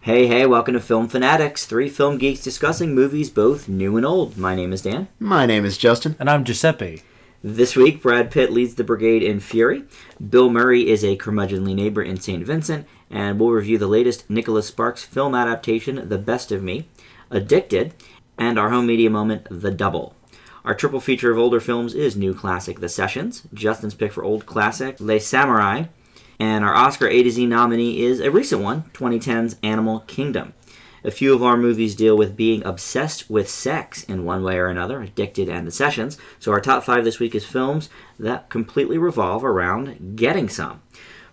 Hey, welcome to Film Fanatics, 3 film geeks discussing movies both new and old. My name is Dan. My name is Justin. And I'm Giuseppe. This week, Brad Pitt leads the brigade in Fury, Bill Murray is a curmudgeonly neighbor in St. Vincent, and we'll review the latest Nicholas Sparks film adaptation, The Best of Me, Addicted, and our home media moment, The Double. Our triple feature of older films is new classic The Sessions, Justin's pick for old classic, Les Samourai, and our Oscar A to Z nominee is a recent one, 2010's Animal Kingdom. A few of our movies deal with being obsessed with sex in one way or another, Addicted and The Sessions. So our top 5 this week is films that completely revolve around getting some.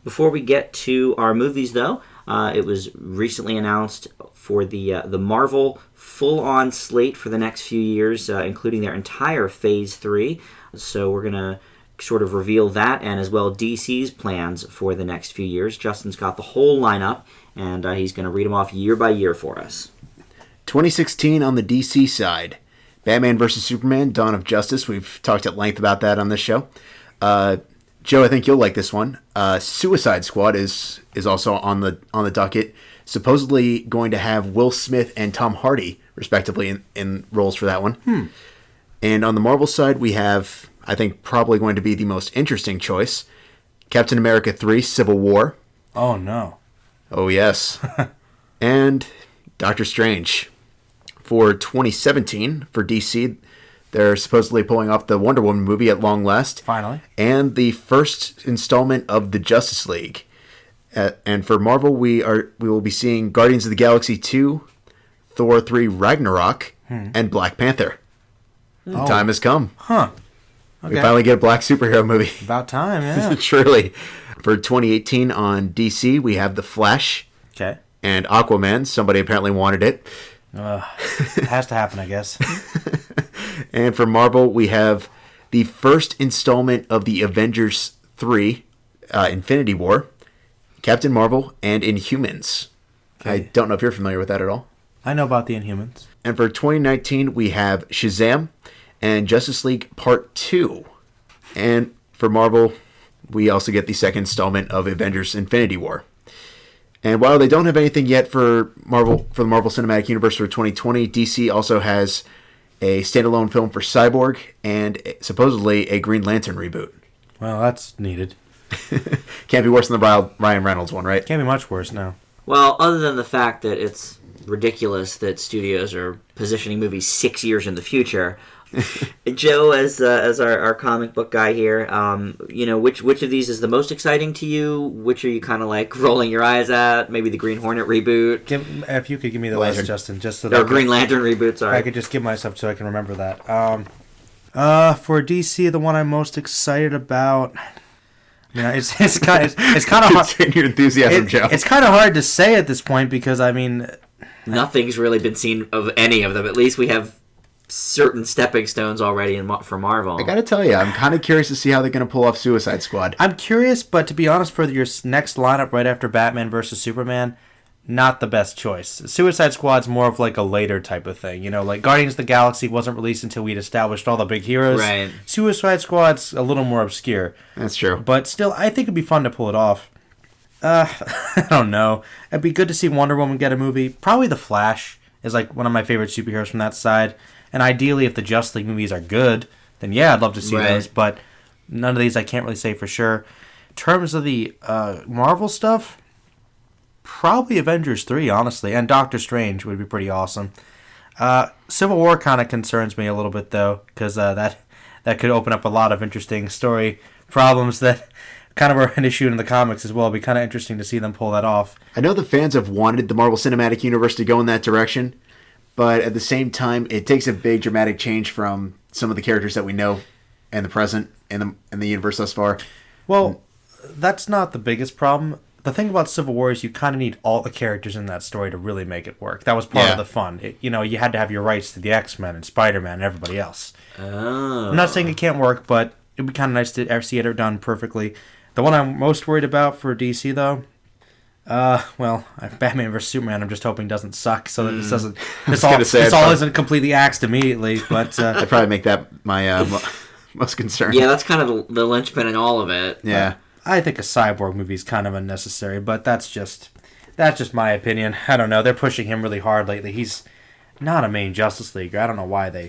Before we get to our movies, though, it was recently announced for the Marvel full-on slate for the next few years, including their entire Phase 3. So we're going to sort of reveal that, and as well DC's plans for the next few years. Justin's got the whole lineup, and he's going to read them off year by year for us. 2016 on the DC side. Batman vs. Superman, Dawn of Justice. We've talked at length about that on this show. Joe, I think you'll like this one. Suicide Squad is also on the docket. Supposedly going to have Will Smith and Tom Hardy, respectively, in roles for that one. And on the Marvel side, we have, I think, probably going to be the most interesting choice. Captain America 3, Civil War. Oh, no. Oh, yes. And Doctor Strange. For 2017, for DC, they're supposedly pulling off the Wonder Woman movie at long last. Finally. And the first installment of the Justice League. And for Marvel, we will be seeing Guardians of the Galaxy 2, Thor 3 Ragnarok, and Black Panther. The time has come. Huh. Okay. We finally get a black superhero movie. About time, yeah. Truly. For 2018 on DC, we have The Flash. Okay. And Aquaman. Somebody apparently wanted it. It has to happen, I guess. And for Marvel, we have the first installment of the Avengers 3, Infinity War, Captain Marvel, and Inhumans. Okay. I don't know if you're familiar with that at all. I know about the Inhumans. And for 2019, we have Shazam and Justice League Part 2. And for Marvel, we also get the second installment of Avengers Infinity War. And while they don't have anything yet for the Marvel Cinematic Universe for 2020, DC also has a standalone film for Cyborg and supposedly a Green Lantern reboot. Well, that's needed. Can't be worse than the Ryan Reynolds one, right? Can't be much worse now. Well, other than the fact that it's ridiculous that studios are positioning movies 6 years in the future, Joe, as our comic book guy here, which of these is the most exciting to you? Which are you kind of like rolling your eyes at? Maybe the Green Hornet reboot. If you could give me the list, Justin, just so that Green Lantern reboot. Sorry, I could just give myself so I can remember that. For DC, the one I'm most excited about. It's kind of hard. Your enthusiasm, Joe. It's kind of hard to say at this point because nothing's really been seen of any of them. At least we have certain stepping stones already for Marvel. I gotta tell you, I'm kind of curious to see how they're going to pull off Suicide Squad. I'm curious, but to be honest, for your next lineup right after Batman vs. Superman, not the best choice. Suicide Squad's more of like a later type of thing. Like Guardians of the Galaxy wasn't released until we'd established all the big heroes. Right. Suicide Squad's a little more obscure. That's true. But still, I think it'd be fun to pull it off. I don't know. It'd be good to see Wonder Woman get a movie. Probably The Flash is like one of my favorite superheroes from that side. And ideally, if the Justice League movies are good, then yeah, I'd love to see those. But none of these I can't really say for sure. In terms of the Marvel stuff, probably Avengers 3, honestly. And Doctor Strange would be pretty awesome. Civil War kind of concerns me a little bit, though, because that could open up a lot of interesting story problems that kind of are an issue in the comics as well. It'd be kind of interesting to see them pull that off. I know the fans have wanted the Marvel Cinematic Universe to go in that direction, but at the same time, it takes a big dramatic change from some of the characters that we know in the present in the universe thus far. Well, that's not the biggest problem. The thing about Civil War is you kind of need all the characters in that story to really make it work. That was part of the fun. You had to have your rights to the X-Men and Spider-Man and everybody else. Oh. I'm not saying it can't work, but it'd be kind of nice to see it done perfectly. The one I'm most worried about for DC, though, Batman vs. Superman, I'm just hoping doesn't suck, so that this all isn't completely axed immediately. But I'd probably make that my most concern. Yeah, that's kind of the linchpin in all of it. Yeah. I think a Cyborg movie is kind of unnecessary, but that's That's just my opinion. I don't know. They're pushing him really hard lately. He's not a main Justice Leaguer. I don't know why they...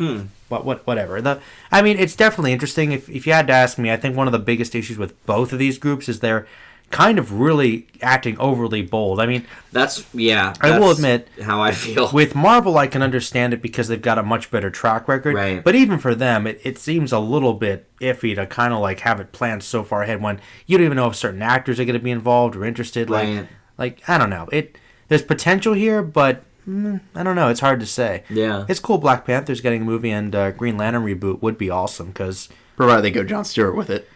Whatever. I mean, it's definitely interesting. If you had to ask me, I think one of the biggest issues with both of these groups is they're kind of really acting overly bold. I mean... I will admit... how I feel. With Marvel, I can understand it because they've got a much better track record. Right. But even for them, it seems a little bit iffy to kind of like have it planned so far ahead when you don't even know if certain actors are going to be involved or interested. Right. Like, I don't know. There's potential here, but I don't know. It's hard to say. Yeah. It's cool Black Panther's getting a movie, and Green Lantern reboot would be awesome, because... Provided they go Jon Stewart with it.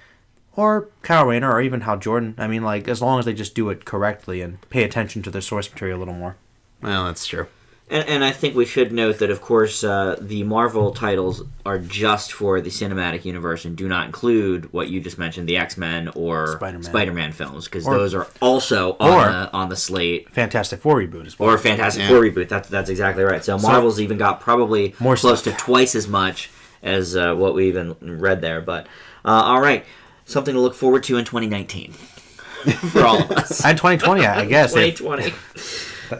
Or Kyle Rayner, or even Hal Jordan. I mean, like, as long as they just do it correctly and pay attention to their source material a little more. Well, that's true. And I think we should note that, of course, the Marvel titles are just for the cinematic universe and do not include what you just mentioned, the X-Men or Spider-Man films, because those are also on the slate. Fantastic Four reboot as well. Or Fantastic Four reboot. That's exactly right. So Marvel's even got probably more close to twice as much as what we even read there. But, all right, something to look forward to in 2019 for all of us. And 2020, I guess. 2020.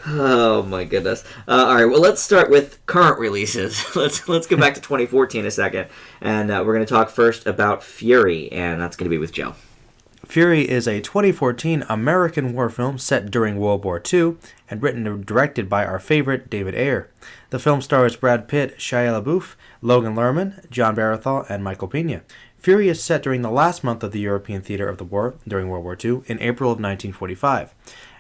Oh my goodness! All right, well, let's start with current releases. Let's go back to 2014 a second, and we're going to talk first about Fury, and that's going to be with Joe. Fury is a 2014 American war film set during World War II and written and directed by our favorite David Ayer. The film stars Brad Pitt, Shia LaBeouf, Logan Lerman, John Barathol, and Michael Pena. Fury is set during the last month of the European theater of the war during World War II in April of 1945.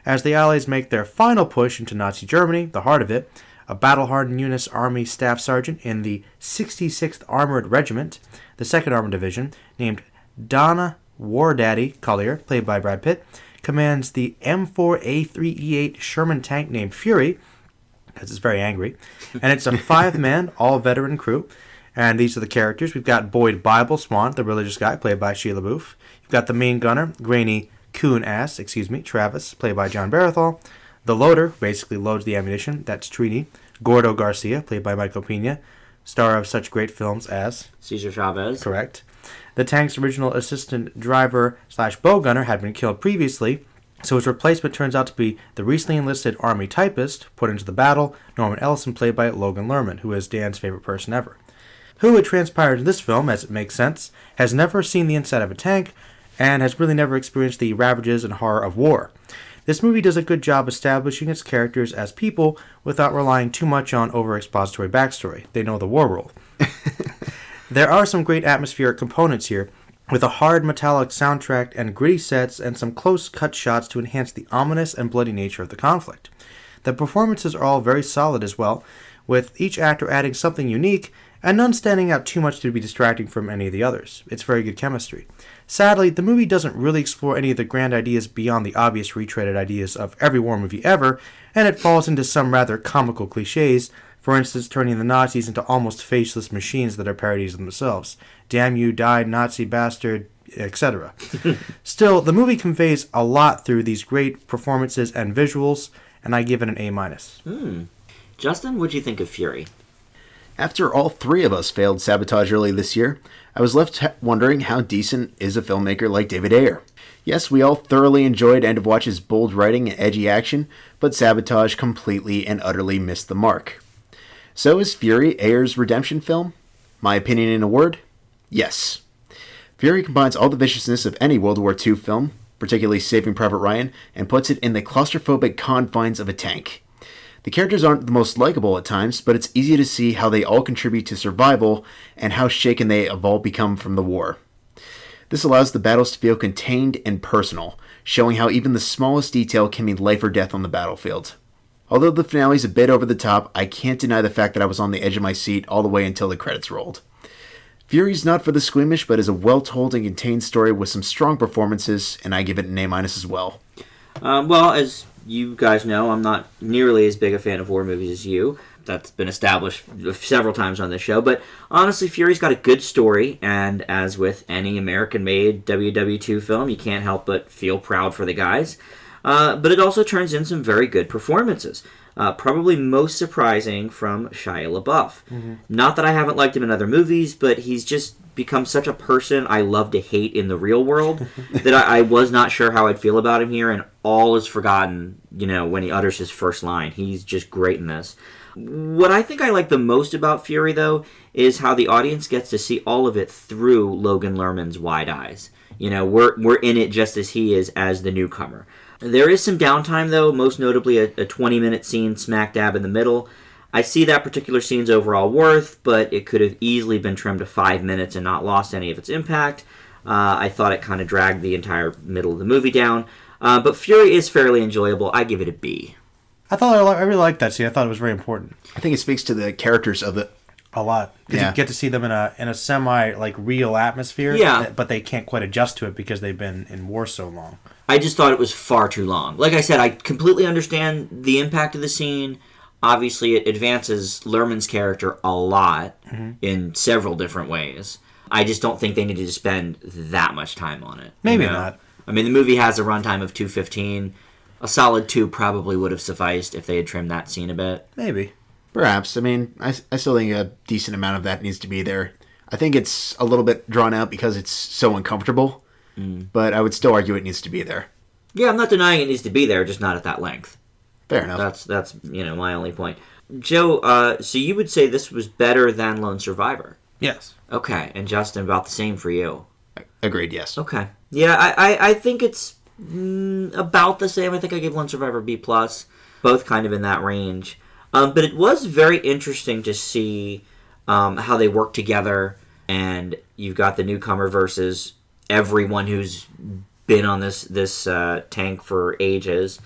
As the Allies make their final push into Nazi Germany, the heart of it, a battle-hardened U.S. Army Staff Sergeant in the 66th Armored Regiment, the 2nd Armored Division, named Donna War Daddy Collier, played by Brad Pitt, commands the M4A3E8 Sherman tank named Fury, because it's very angry, and it's a 5-man, all-veteran crew. And these are the characters. We've got Boyd Bible Swan, the religious guy, played by Shia LaBeouf. You've got the main gunner, Grainy Travis, played by John Barathol. The loader, basically loads the ammunition, that's Trini. Gordo Garcia, played by Michael Pena, star of such great films as... Cesar Chavez. Correct. The tank's original assistant driver/bow gunner had been killed previously, so his replacement turns out to be the recently enlisted Army typist put into the battle, Norman Ellison, played by Logan Lerman, who is Dan's favorite person ever. Who, it transpired in this film, as it makes sense, has never seen the inside of a tank, and has really never experienced the ravages and horror of war. This movie does a good job establishing its characters as people without relying too much on over-expository backstory. They know the war world. There are some great atmospheric components here, with a hard metallic soundtrack and gritty sets and some close-cut shots to enhance the ominous and bloody nature of the conflict. The performances are all very solid as well, with each actor adding something unique, and none standing out too much to be distracting from any of the others. It's very good chemistry. Sadly, the movie doesn't really explore any of the grand ideas beyond the obvious retreaded ideas of every war movie ever, and it falls into some rather comical cliches, for instance turning the Nazis into almost faceless machines that are parodies of themselves. Damn you, died, Nazi bastard, etc. Still, the movie conveys a lot through these great performances and visuals, and I give it an A-. Justin, what'd you think of Fury? After all three of us failed Sabotage early this year, I was left wondering how decent is a filmmaker like David Ayer. Yes, we all thoroughly enjoyed End of Watch's bold writing and edgy action, but Sabotage completely and utterly missed the mark. So is Fury Ayer's redemption film? My opinion in a word? Yes. Fury combines all the viciousness of any World War II film, particularly Saving Private Ryan, and puts it in the claustrophobic confines of a tank. The characters aren't the most likable at times, but it's easy to see how they all contribute to survival and how shaken they have all become from the war. This allows the battles to feel contained and personal, showing how even the smallest detail can mean life or death on the battlefield. Although the finale's a bit over the top, I can't deny the fact that I was on the edge of my seat all the way until the credits rolled. Fury's not for the squeamish, but is a well-told and contained story with some strong performances, and I give it an A- as well. Well, as you guys know, I'm not nearly as big a fan of war movies as you. That's been established several times on this show. But honestly, Fury's got a good story, and as with any American-made WW2 film, you can't help but feel proud for the guys. But it also turns in some very good performances. Probably most surprising from Shia LaBeouf. Not that I haven't liked him in other movies, but he's just become such a person I love to hate in the real world that I was not sure how I'd feel about him here, and all is forgotten, when he utters his first line. He's just great in this. What I think I like the most about Fury, though, is how the audience gets to see all of it through Logan Lerman's wide eyes. We're in it just as he is as the newcomer. There is some downtime, though, most notably a 20-minute scene smack dab in the middle. I see that particular scene's overall worth, but it could have easily been trimmed to 5 minutes and not lost any of its impact. I thought it kind of dragged the entire middle of the movie down. But Fury is fairly enjoyable. I give it a B. I really liked that scene. I thought it was very important. I think it speaks to the characters of the... A lot. Because you get to see them in a semi, real atmosphere. Yeah. But they can't quite adjust to it because they've been in war so long. I just thought it was far too long. Like I said, I completely understand the impact of the scene. Obviously, it advances Lerman's character a lot in several different ways. I just don't think they needed to spend that much time on it. Maybe not. I mean, the movie has a runtime of 2:15. A solid 2 probably would have sufficed if they had trimmed that scene a bit. Maybe. Perhaps. I mean, I still think a decent amount of that needs to be there. I think it's a little bit drawn out because it's so uncomfortable, but I would still argue it needs to be there. Yeah, I'm not denying it needs to be there, just not at that length. Fair enough. That's my only point. Joe, so you would say this was better than Lone Survivor? Yes. Okay, and Justin, about the same for you? Agreed, yes. Okay. Yeah, I think it's about the same. I think I gave Lone Survivor B+, both kind of in that range. But it was very interesting to see how they work together, and you've got the newcomer versus everyone who's been on this tank for ages.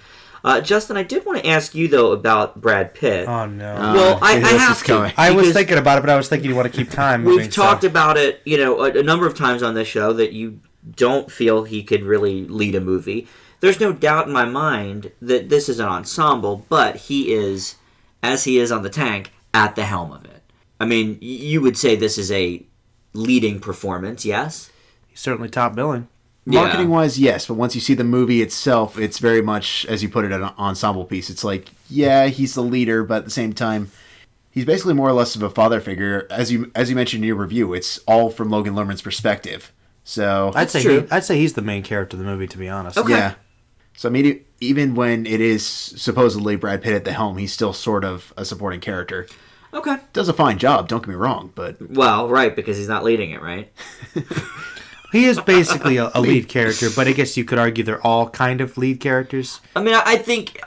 Justin, I did want to ask you, though, about Brad Pitt. Oh, no. Well, I have to. I was thinking about it, but I was thinking you want to keep time moving. We've talked about it, a number of times on this show that you don't feel he could really lead a movie. There's no doubt in my mind that this is an ensemble, but he is, as he is on the tank, at the helm of it. I mean, you would say this is a leading performance, yes? He's certainly top billing. Marketing-wise, yes, but once you see the movie itself, it's very much, as you put it, an ensemble piece. It's like, yeah, he's the leader, but at the same time, he's basically more or less of a father figure. As you mentioned in your review, it's all from Logan Lerman's perspective. So I'd say he's the main character of the movie, to be honest. Okay. Yeah. So I mean, even when it is supposedly Brad Pitt at the helm, he's still sort of a supporting character. Okay. Does a fine job, don't get me wrong, but... Well, right, because he's not leading it, right? He is basically a lead character, but I guess you could argue they're all kind of lead characters. I mean, I think,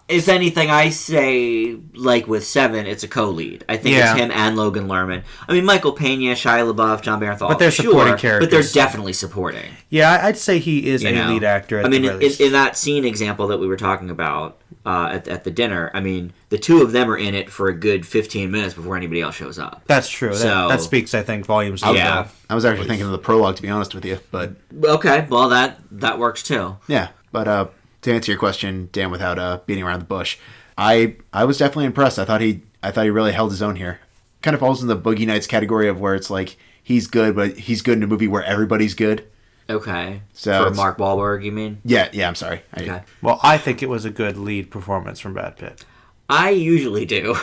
if anything, I say, like with Seven, it's a co-lead. I think it's him and Logan Lerman. I mean, Michael Pena, Shia LaBeouf, John Barenthal, but they're supporting characters. But they're definitely supporting. Yeah, I'd say he is a lead actor. I mean, in that scene example that we were talking about at the dinner, I mean, the two of them are in it for a good 15 minutes before anybody else shows up. That's true. So, that speaks, I think, volumes. Yeah. I was actually thinking of the prologue, to be honest with you, but... Okay, well, that works too. Yeah, but to answer your question, Dan, without beating around the bush, I was definitely impressed. I thought he really held his own here. Kind of falls in the Boogie Nights category of where it's like, he's good, but he's good in a movie where everybody's good. Okay. So for Mark Wahlberg, you mean? Yeah, I'm sorry. Okay. Well, I think it was a good lead performance from Brad Pitt. I usually do.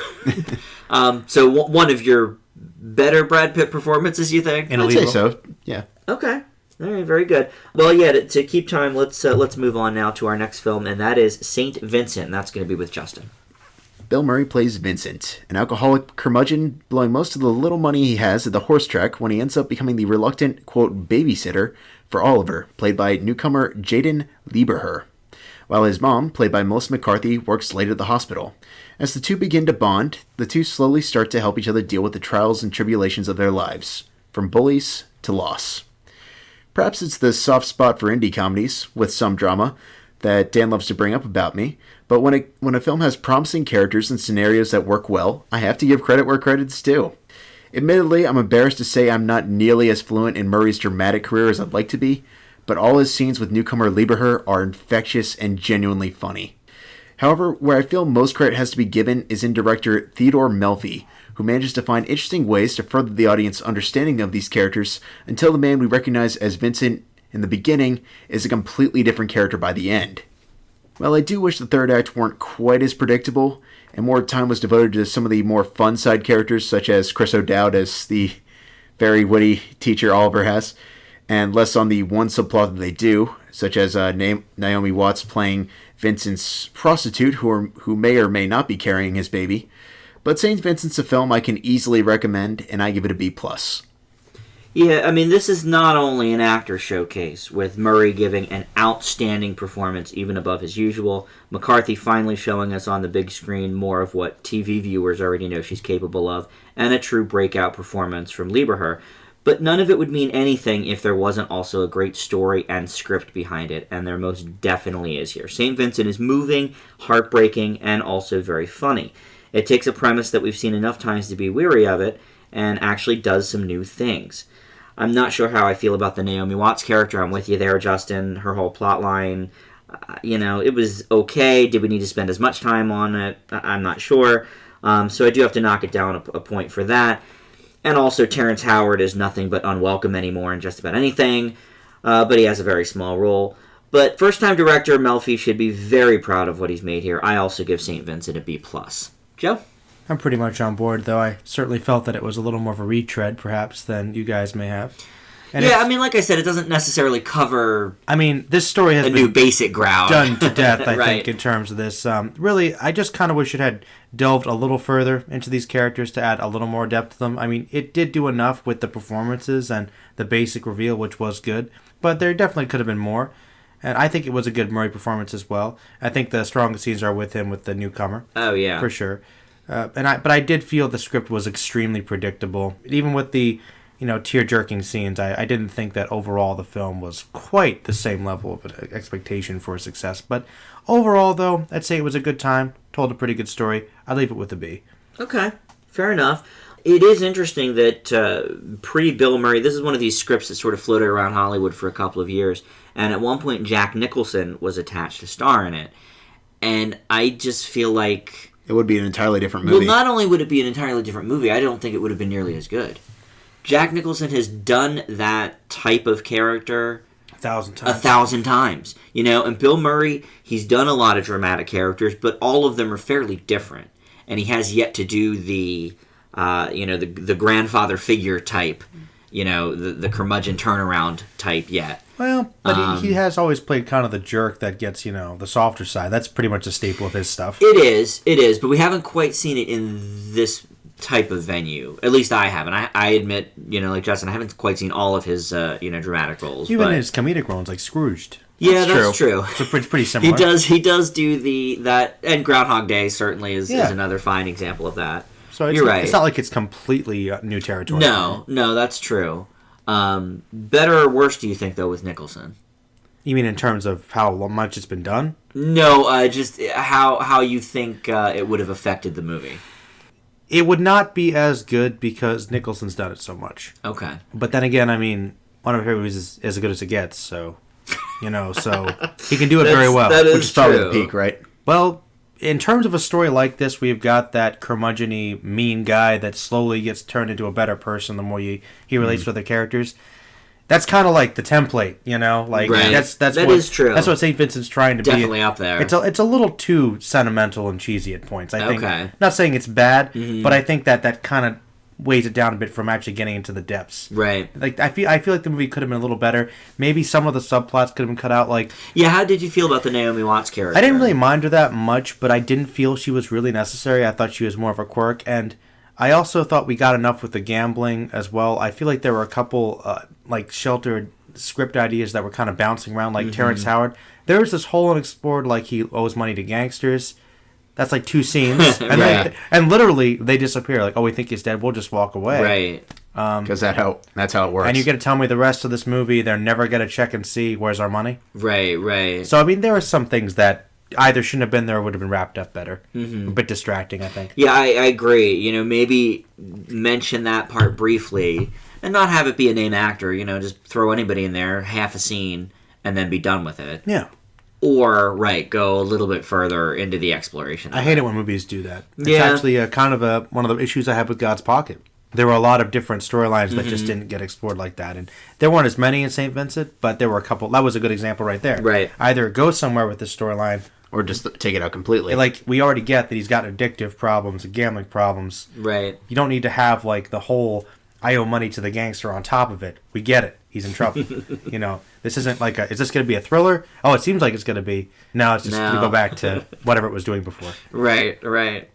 So one of your better Brad Pitt performances, you think? I'd say so, yeah. Okay. All right, very good. Well, yeah, to keep time, let's move on now to our next film, and that is St. Vincent, and that's going to be with Justin. Bill Murray plays Vincent, an alcoholic curmudgeon blowing most of the little money he has at the horse track when he ends up becoming the reluctant, quote, babysitter for Oliver, played by newcomer Jaden Lieberher, while his mom, played by Melissa McCarthy, works late at the hospital. As the two begin to bond, the two slowly start to help each other deal with the trials and tribulations of their lives, from bullies to loss. Perhaps it's the soft spot for indie comedies, with some drama, that Dan loves to bring up about me, but when a film has promising characters and scenarios that work well, I have to give credit where credit's due. Admittedly, I'm embarrassed to say I'm not nearly as fluent in Murray's dramatic career as I'd like to be, but all his scenes with newcomer Lieberher are infectious and genuinely funny. However, where I feel most credit has to be given is in director Theodore Melfi, who manages to find interesting ways to further the audience's understanding of these characters until the man we recognize as Vincent in the beginning is a completely different character by the end. Well, I do wish the third act weren't quite as predictable, and more time was devoted to some of the more fun side characters, such as Chris O'Dowd as the very witty teacher Oliver has, and less on the one subplot that they do, such as Naomi Watts playing Vincent's prostitute who may or may not be carrying his baby. But St. Vincent's a film I can easily recommend, and I give it a B+. Yeah, I mean, this is not only an actor showcase, with Murray giving an outstanding performance even above his usual, McCarthy finally showing us on the big screen more of what TV viewers already know she's capable of, and a true breakout performance from Lieberher. But none of it would mean anything if there wasn't also a great story and script behind it, and there most definitely is here. St. Vincent is moving, heartbreaking, and also very funny. It takes a premise that we've seen enough times to be weary of it, and actually does some new things. I'm not sure how I feel about the Naomi Watts character. I'm with you there, Justin. Her whole plot line, it was okay. Did we need to spend as much time on it? I'm not sure. So I do have to knock it down a point for that. And also, Terrence Howard is nothing but unwelcome anymore in just about anything, but he has a very small role. But first-time director Melfi should be very proud of what he's made here. I also give St. Vincent a B+. Joe? I'm pretty much on board, though. I certainly felt that it was a little more of a retread, perhaps, than you guys may have. And yeah, I mean, like I said, it doesn't necessarily cover... I mean, this story has been new basic ground. Done to death, I right. think, in terms of this. Really, I just kind of wish it had delved a little further into these characters to add a little more depth to them. I mean, it did do enough with the performances and the basic reveal, which was good, but there definitely could have been more. And I think it was a good Murray performance as well. I think the strongest scenes are with him, with the newcomer. Oh, yeah. For sure. But I did feel the script was extremely predictable. Even with the, tear-jerking scenes, I didn't think that overall the film was quite the same level of expectation for success. But overall, though, I'd say it was a good time, told a pretty good story. I'd leave it with a B. Okay, fair enough. It is interesting that pre-Bill Murray, this is one of these scripts that sort of floated around Hollywood for a couple of years, and at one point Jack Nicholson was attached to star in it. And I just feel like... It would be an entirely different movie. Well, not only would it be an entirely different movie, I don't think it would have been nearly as good. Jack Nicholson has done that type of character 1,000 times. 1,000 times. And Bill Murray, he's done a lot of dramatic characters, but all of them are fairly different. And he has yet to do the grandfather figure type, the curmudgeon turnaround type yet. Well, but he has always played kind of the jerk that gets, the softer side. That's pretty much a staple of his stuff. It is, but we haven't quite seen it in this type of venue. At least I haven't. I admit, like Justin, I haven't quite seen all of his, dramatic roles. Even his comedic roles, like Scrooged. Yeah, that's true. So pretty similar. He does do that, and Groundhog Day certainly is another fine example of that. So you're right. It's not like it's completely new territory. No, that's true. Better or worse, do you think, though, with Nicholson? You mean in terms of how much it's been done? No, just how you think it would have affected the movie. It would not be as good because Nicholson's done it so much. Okay. But then again, I mean, one of her movies is as good as it gets, so, so he can do it very well. That is which is probably the peak, right? Well, in terms of a story like this, we've got that curmudgeon-y, mean guy that slowly gets turned into a better person the more he relates with the characters. That's kind of like the template, Like right. That is true. That's what St. Vincent's trying to Definitely be. Definitely up there. It's a little too sentimental and cheesy at points. I think. Okay. Not saying it's bad, but I think that kind of weighs it down a bit from actually getting into the depths. Right. Like I feel like the movie could have been a little better. Maybe some of the subplots could have been cut out. Like, yeah, how did you feel about the Naomi Watts character? I didn't really mind her that much, but I didn't feel she was really necessary. I thought she was more of a quirk, and I also thought we got enough with the gambling as well. I feel like there were a couple sheltered script ideas that were kind of bouncing around, like Terrence Howard. There was this whole unexplored, like he owes money to gangsters. That's like 2 scenes, and right. and literally they disappear. Like, oh, we think he's dead. We'll just walk away. Right. Because that's how it works. And you're going to tell me the rest of this movie, they're never going to check and see where's our money? Right. So, I mean, there are some things that either shouldn't have been there or would have been wrapped up better. A bit distracting, I think. Yeah, I agree. Maybe mention that part briefly and not have it be a name actor. Just throw anybody in there, half a scene, and then be done with it. Yeah. Or, go a little bit further into the exploration. I hate it when movies do that. It's actually one of the issues I have with God's Pocket. There were a lot of different storylines that just didn't get explored like that. And there weren't as many in St. Vincent, but there were a couple. That was a good example right there. Right. Either go somewhere with this storyline or just take it out completely. Like, we already get that he's got addictive problems and gambling problems. Right. You don't need to have, like, the whole I owe money to the gangster on top of it. We get it. He's in trouble. This isn't like is this going to be a thriller? Oh, it seems like it's going to be. No, it's just going to go back to whatever it was doing before. Right.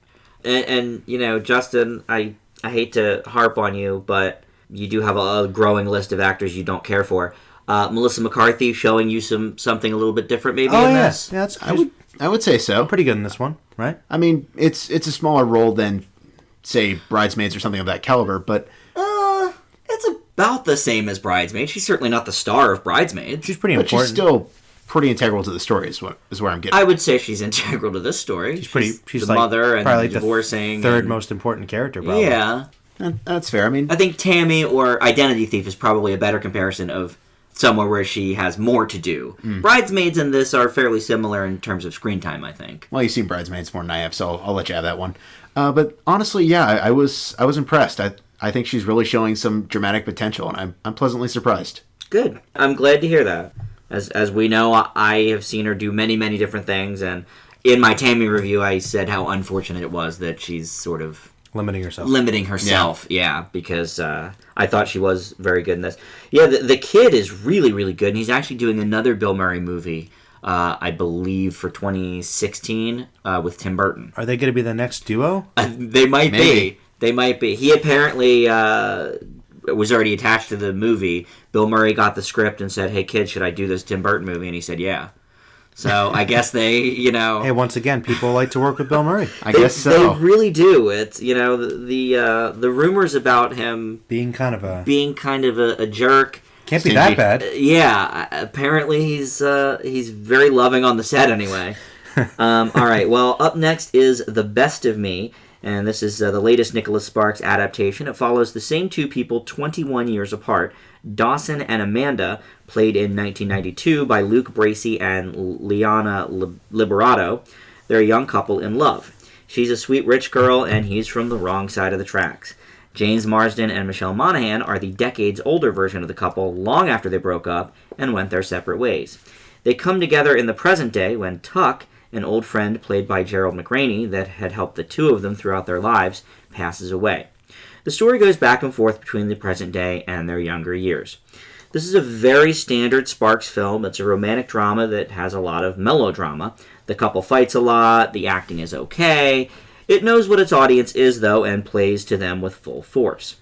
And Justin, I hate to harp on you, but you do have a growing list of actors you don't care for. Melissa McCarthy showing you something a little bit different maybe in this? Yeah, I would say so. Pretty good in this one, right? I mean, it's a smaller role than, say, Bridesmaids or something of that caliber, but... It's about the same as Bridesmaids. She's certainly not the star of Bridesmaids. She's pretty but important. She's still pretty integral to the story is where I'm getting. I would say she's integral to this story. She's the like mother and probably divorcing. The third most important character, probably. Yeah. That's fair. I mean, I think Tammy or Identity Thief is probably a better comparison of somewhere where she has more to do. Bridesmaids and this are fairly similar in terms of screen time, I think. Well, you've seen Bridesmaids more than I have, so I'll let you have that one. But honestly, yeah, I was impressed. I think she's really showing some dramatic potential, and I'm pleasantly surprised. Good. I'm glad to hear that. As we know, I have seen her do many, many different things, and in my Tammy review, I said how unfortunate it was that she's sort of limiting herself. Yeah, because I thought she was very good in this. Yeah, the kid is really, really good, and he's actually doing another Bill Murray movie, I believe, for 2016 with Tim Burton. Are they going to be the next duo? They might be. They might be. He apparently was already attached to the movie. Bill Murray got the script and said, "Hey, kid, should I do this Tim Burton movie?" And he said, "Yeah." So I guess they, Hey, once again, people like to work with Bill Murray. I guess so. They really do. It's the rumors about him being kind of a jerk. Can't be that bad. Yeah, apparently he's very loving on the set anyway. All right. Well, up next is The Best of Me. And this is the latest Nicholas Sparks adaptation. It follows the same two people 21 years apart. Dawson and Amanda, played in 1992 by Luke Bracey and Liana Liberato. They're a young couple in love. She's a sweet rich girl, and he's from the wrong side of the tracks. James Marsden and Michelle Monaghan are the decades older version of the couple long after they broke up and went their separate ways. They come together in the present day when Tuck, an old friend played by Gerald McRaney that had helped the two of them throughout their lives, passes away. The story goes back and forth between the present day and their younger years. This is a very standard Sparks film. It's a romantic drama that has a lot of melodrama. The couple fights a lot, the acting is okay. It knows what its audience is, though, and plays to them with full force.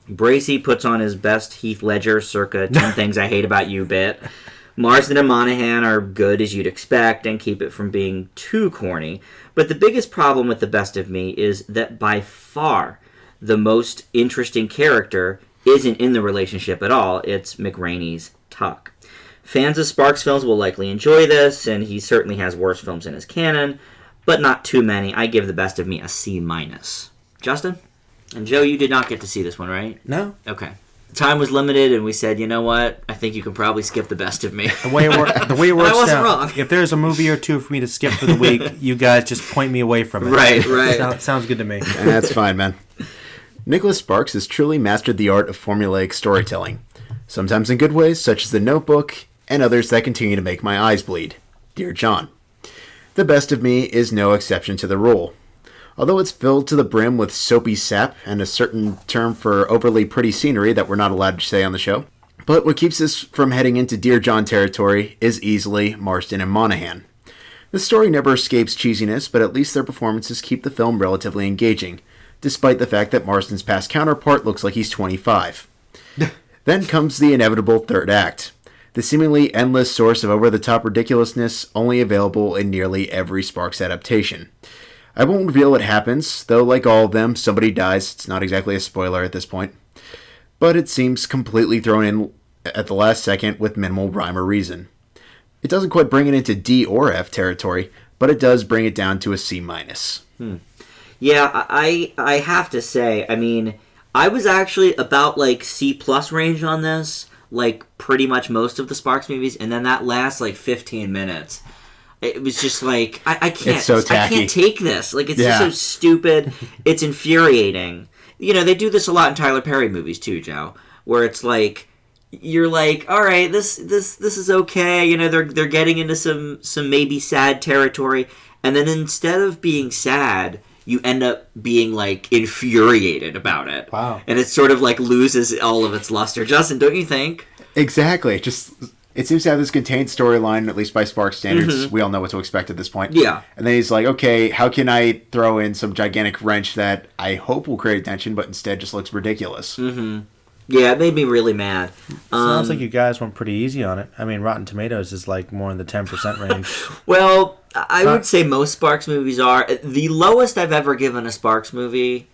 Bracey puts on his best Heath Ledger circa 10 Things I Hate About You bit. Marsden and Monaghan are good as you'd expect and keep it from being too corny. But the biggest problem with The Best of Me is that by far the most interesting character isn't in the relationship at all. It's McRaney's Tuck. Fans of Sparks films will likely enjoy this, and he certainly has worse films in his canon, but not too many. I give The Best of Me a C-. Justin? And Joe, you did not get to see this one, right? No. Okay. Time was limited, and we said, you know what? I think you can probably skip The Best of Me. The way it works I wasn't now, wrong. If there's a movie or two for me to skip for the week, you guys just point me away from it. Right. Sounds good to me. That's fine, man. Nicholas Sparks has truly mastered the art of formulaic storytelling, sometimes in good ways, such as The Notebook, and others that continue to make my eyes bleed. Dear John. The Best of Me is no exception to the rule. Although it's filled to the brim with soapy sap and a certain term for overly pretty scenery that we're not allowed to say on the show. But what keeps us from heading into Dear John territory is easily Marsden and Monaghan. The story never escapes cheesiness, but at least their performances keep the film relatively engaging, despite the fact that Marsden's past counterpart looks like he's 25. Then comes the inevitable third act, the seemingly endless source of over-the-top ridiculousness only available in nearly every Sparks adaptation. I won't reveal what happens, though like all of them, somebody dies. It's not exactly a spoiler at this point. But it seems completely thrown in at the last second with minimal rhyme or reason. It doesn't quite bring it into D or F territory, but it does bring it down to a C-. Yeah, I have to say, I mean, I was actually about like C+ range on this, like pretty much most of the Sparks movies, and then that last like 15 minutes. It was just like, I can't, it's so tacky. I can't take this. Like, it's just so stupid. It's infuriating. You know, they do this a lot in Tyler Perry movies too, Joe, where it's like, you're like, all right, this is okay. You know, they're getting into some maybe sad territory, and then instead of being sad, you end up being like infuriated about it. Wow. And it sort of like loses all of its luster. Justin, don't you think? Exactly. Just it seems to have this contained storyline, at least by Sparks standards. We all know what to expect at this point. Yeah. And then he's like, okay, how can I throw in some gigantic wrench that I hope will create tension, but instead just looks ridiculous? Mm-hmm. Yeah, it made me really mad. Sounds like you guys went pretty easy on it. I mean, Rotten Tomatoes is like more in the 10% range. Well, I would say most Sparks movies are. The lowest I've ever given a Sparks movie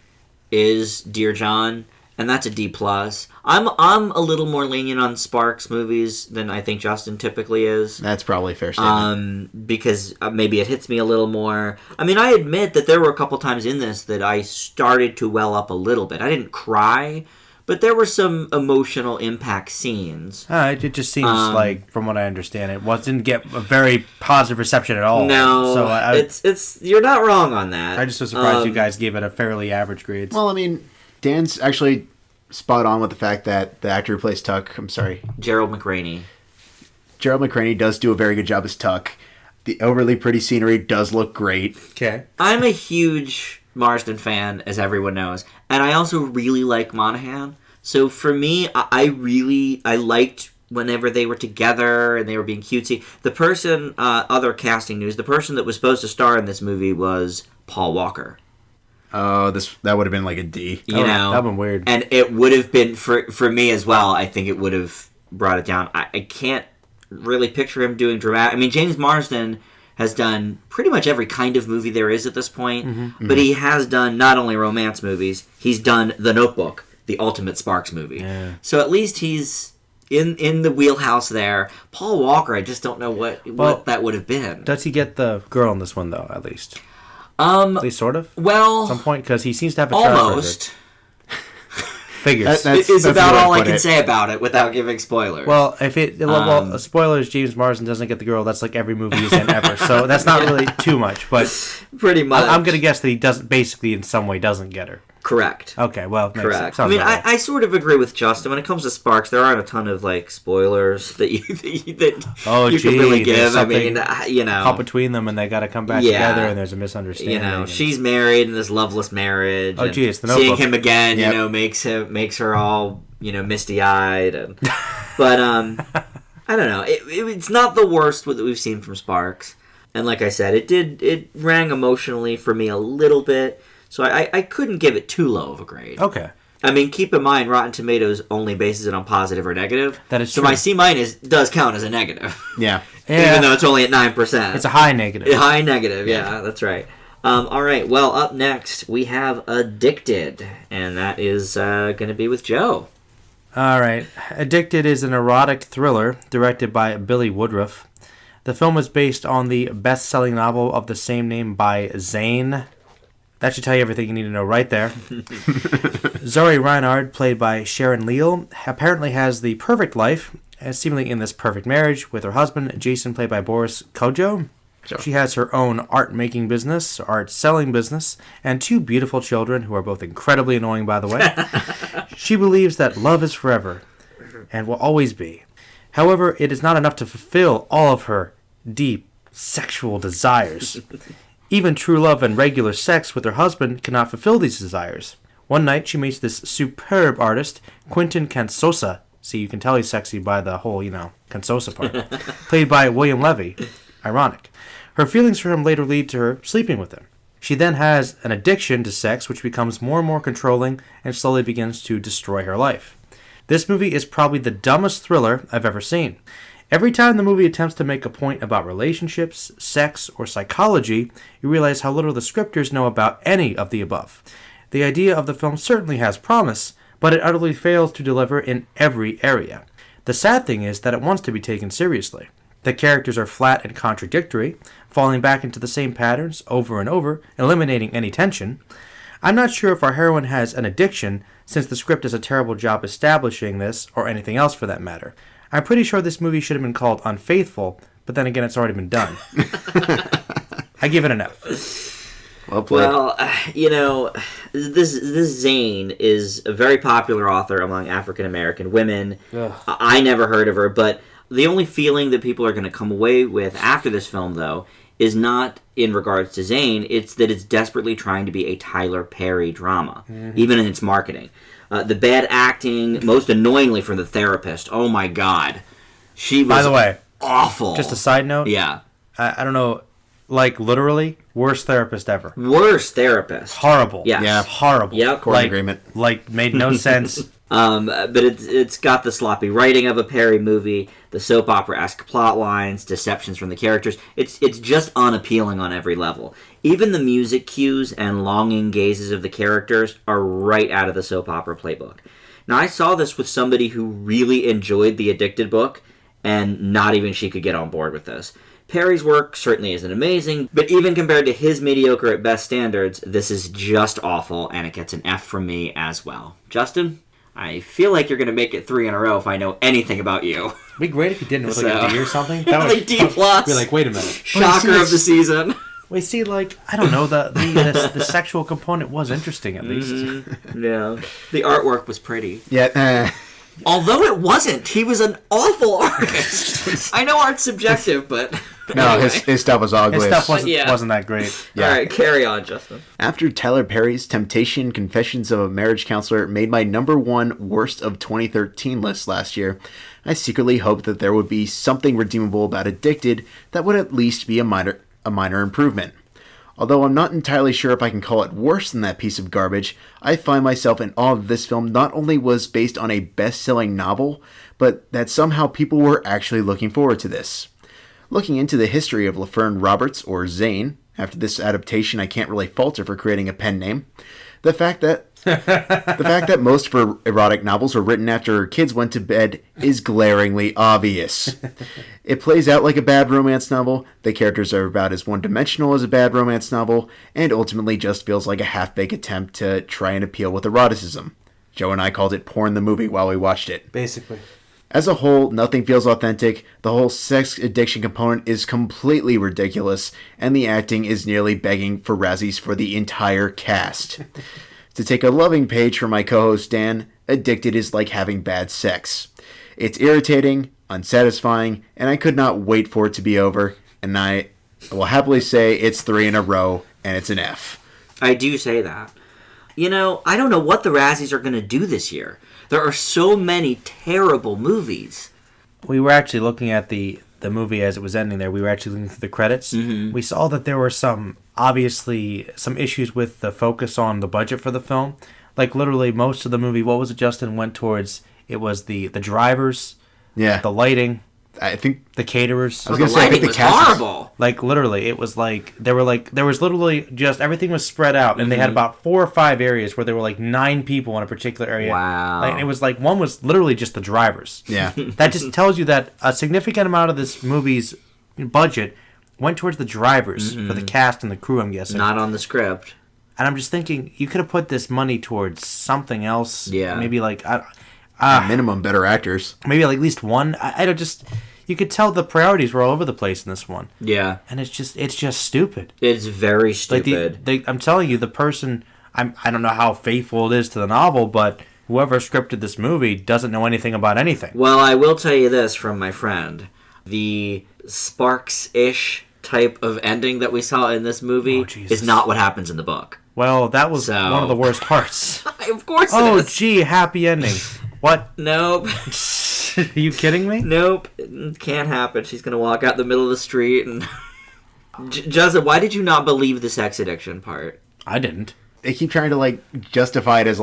is Dear John, and that's a D+. I'm a little more lenient on Sparks movies than I think Justin typically is. That's probably a fair statement. Because maybe it hits me a little more. I mean, I admit that there were a couple times in this that I started to well up a little bit. I didn't cry, but there were some emotional impact scenes. It just seems like, from what I understand, didn't get a very positive reception at all. No, so it's you're not wrong on that. I just was surprised you guys gave it a fairly average grade. Well, I mean, Dan's actually spot on with the fact that the actor who plays Tuck, I'm sorry, Gerald McRaney does do a very good job as Tuck. The overly pretty scenery does look great. Okay. I'm a huge Marsden fan, as everyone knows, and I also really like Monahan. So for me, I liked whenever they were together and they were being cutesy. The person, other casting news, the person that was supposed to star in this movie was Paul Walker. Oh, that would have been like a D. You know, that would have been weird. And it would have been, for me as well, I think it would have brought it down. I can't really picture him doing dramatic. I mean, James Marsden has done pretty much every kind of movie there is at this point, but he has done not only romance movies, he's done The Notebook, the ultimate Sparks movie. Yeah. So at least he's in the wheelhouse there. Paul Walker, I just don't know what that would have been. Does he get the girl in this one, though, at least? At least sort of? Well... At some point, because he seems to have a almost. Figures. That's about all I can say about it without giving spoilers. Well, spoilers, James Marsden doesn't get the girl. That's like every movie he's in ever. So that's not really too much. But pretty much. I'm going to guess that he doesn't, basically, in some way, doesn't get her. Correct. Okay, well, correct. I mean, I sort of agree with Justin. When it comes to Sparks, there aren't a ton of like spoilers that you can really give. I mean, you know, caught between them and they got to come back together, and there's a misunderstanding. You know, she's married in this loveless marriage. Oh, geez, the Notebook. Seeing him again, you know, makes her all misty eyed. But I don't know. It's not the worst that we've seen from Sparks, and like I said, it rang emotionally for me a little bit. So I couldn't give it too low of a grade. Okay. I mean, keep in mind, Rotten Tomatoes only bases it on positive or negative. That is true. So my C- does count as a negative. Yeah. Even though it's only at 9%. It's a high negative. A high negative, yeah, that's right. All right, well, up next, we have Addicted. And that is going to be with Joe. All right. Addicted is an erotic thriller directed by Billy Woodruff. The film is based on the best-selling novel of the same name by Zane. That should tell you everything you need to know right there. Zoe Reinhard, played by Sharon Leal, apparently has the perfect life, seemingly in this perfect marriage, with her husband, Jason, played by Boris Kojo. Sure. She has her own art-making business, art-selling business, and 2 beautiful children, who are both incredibly annoying, by the way. She believes that love is forever, and will always be. However, it is not enough to fulfill all of her deep sexual desires. Even true love and regular sex with her husband cannot fulfill these desires. One night, she meets this superb artist, Quentin Cansosa. See, you can tell he's sexy by the whole, Cansosa part. Played by William Levy. Ironic. Her feelings for him later lead to her sleeping with him. She then has an addiction to sex, which becomes more and more controlling and slowly begins to destroy her life. This movie is probably the dumbest thriller I've ever seen. Every time the movie attempts to make a point about relationships, sex, or psychology, you realize how little the scripters know about any of the above. The idea of the film certainly has promise, but it utterly fails to deliver in every area. The sad thing is that it wants to be taken seriously. The characters are flat and contradictory, falling back into the same patterns over and over, eliminating any tension. I'm not sure if our heroine has an addiction, since the script does a terrible job establishing this, or anything else for that matter. I'm pretty sure this movie should have been called Unfaithful, but then again, it's already been done. I give it an F. Well played. Well, this Zane is a very popular author among African American women. Ugh. I never heard of her, but the only feeling that people are going to come away with after this film, though, is not in regards to Zane. It's that it's desperately trying to be a Tyler Perry drama, even in its marketing. The bad acting, most annoyingly from the therapist. Oh my God, she was. By the way, awful. just a side note. Yeah. I don't know, like literally worst therapist ever. Worst therapist. Horrible. Yes. Yeah. Horrible. Yep. Court agreement. Like made no sense. But it's got the sloppy writing of a Perry movie, the soap opera-esque plot lines, deceptions from the characters. It's just unappealing on every level. Even the music cues and longing gazes of the characters are right out of the soap opera playbook. Now, I saw this with somebody who really enjoyed the Addicted book, and not even she could get on board with this. Perry's work certainly isn't amazing, but even compared to his mediocre at best standards, this is just awful, and it gets an F from me as well. Justin? I feel like you're going to make it 3 in a row if I know anything about you. It'd be great if you didn't with like So- a D or something. Like D+. Be like, wait a minute. Shocker of the season. Wait, see, like I don't know, the sexual component was interesting at least. Yeah. The artwork was pretty. Yeah. Although it wasn't. He was an awful artist. I know art's subjective, but... No, anyway. his stuff was ugly. His stuff Yeah. wasn't that great. Yeah. All right, carry on, Justin. After Tyler Perry's Temptation Confessions of a Marriage Counselor made my #1 worst of 2013 list last year, I secretly hoped that there would be something redeemable about Addicted that would at least be a minor improvement. Although I'm not entirely sure if I can call it worse than that piece of garbage, I find myself in awe that this film not only was based on a best-selling novel, but that somehow people were actually looking forward to this. Looking into the history of LaFern Roberts, or Zane, after this adaptation I can't really fault her for creating a pen name, the fact that most of her erotic novels were written after her kids went to bed is glaringly obvious. It plays out like a bad romance novel, the characters are about as one-dimensional as a bad romance novel, and ultimately just feels like a half-baked attempt to try and appeal with eroticism. Joe and I called it porn the movie while we watched it. Basically. As a whole, nothing feels authentic, the whole sex addiction component is completely ridiculous, and the acting is nearly begging for Razzies for the entire cast. To take a loving page from my co-host Dan, Addicted is like having bad sex. It's irritating, unsatisfying, and I could not wait for it to be over, and I will happily say it's 3 in a row, and it's an F. I do say that. I don't know what the Razzies are going to do this year. There are so many terrible movies. We were actually looking at the movie as it was ending there. We were actually looking through the credits. Mm-hmm. We saw that there were some issues with the focus on the budget for the film. Like literally most of the movie, what was it, Justin, went towards? It was the drivers, Yeah. the lighting, I think the caterers. I was The gonna say, I lighting think was the cast is- horrible. Like literally, it was like there was literally just everything was spread out, and they had about 4 or 5 areas where there were like 9 people in a particular area. Wow. Like, it was like one was literally just the drivers. Yeah. That just tells you that a significant amount of this movie's budget went towards the drivers for the cast and the crew, I'm guessing. Not on the script. And I'm just thinking, you could have put this money towards something else. Yeah. Maybe like At minimum, better actors. maybe like at least one. I don't just. You could tell the priorities were all over the place in this one, Yeah. and it's just stupid. It's very Like stupid. I'm telling you, the person. I don't know how faithful it is to the novel, but whoever scripted this movie doesn't know anything about anything. Well, I will tell you this from my friend. The Sparks-ish type of ending that we saw in this movie Oh, Jesus. is not what happens in the book. Well, that was So- one of the worst parts. Of course Oh, it is. gee, happy ending. What? Nope. Are you kidding me? Nope. It can't happen. She's going to walk out the middle of the street and... Justin, why did you not believe the sex addiction part? I didn't. They keep trying to justify it as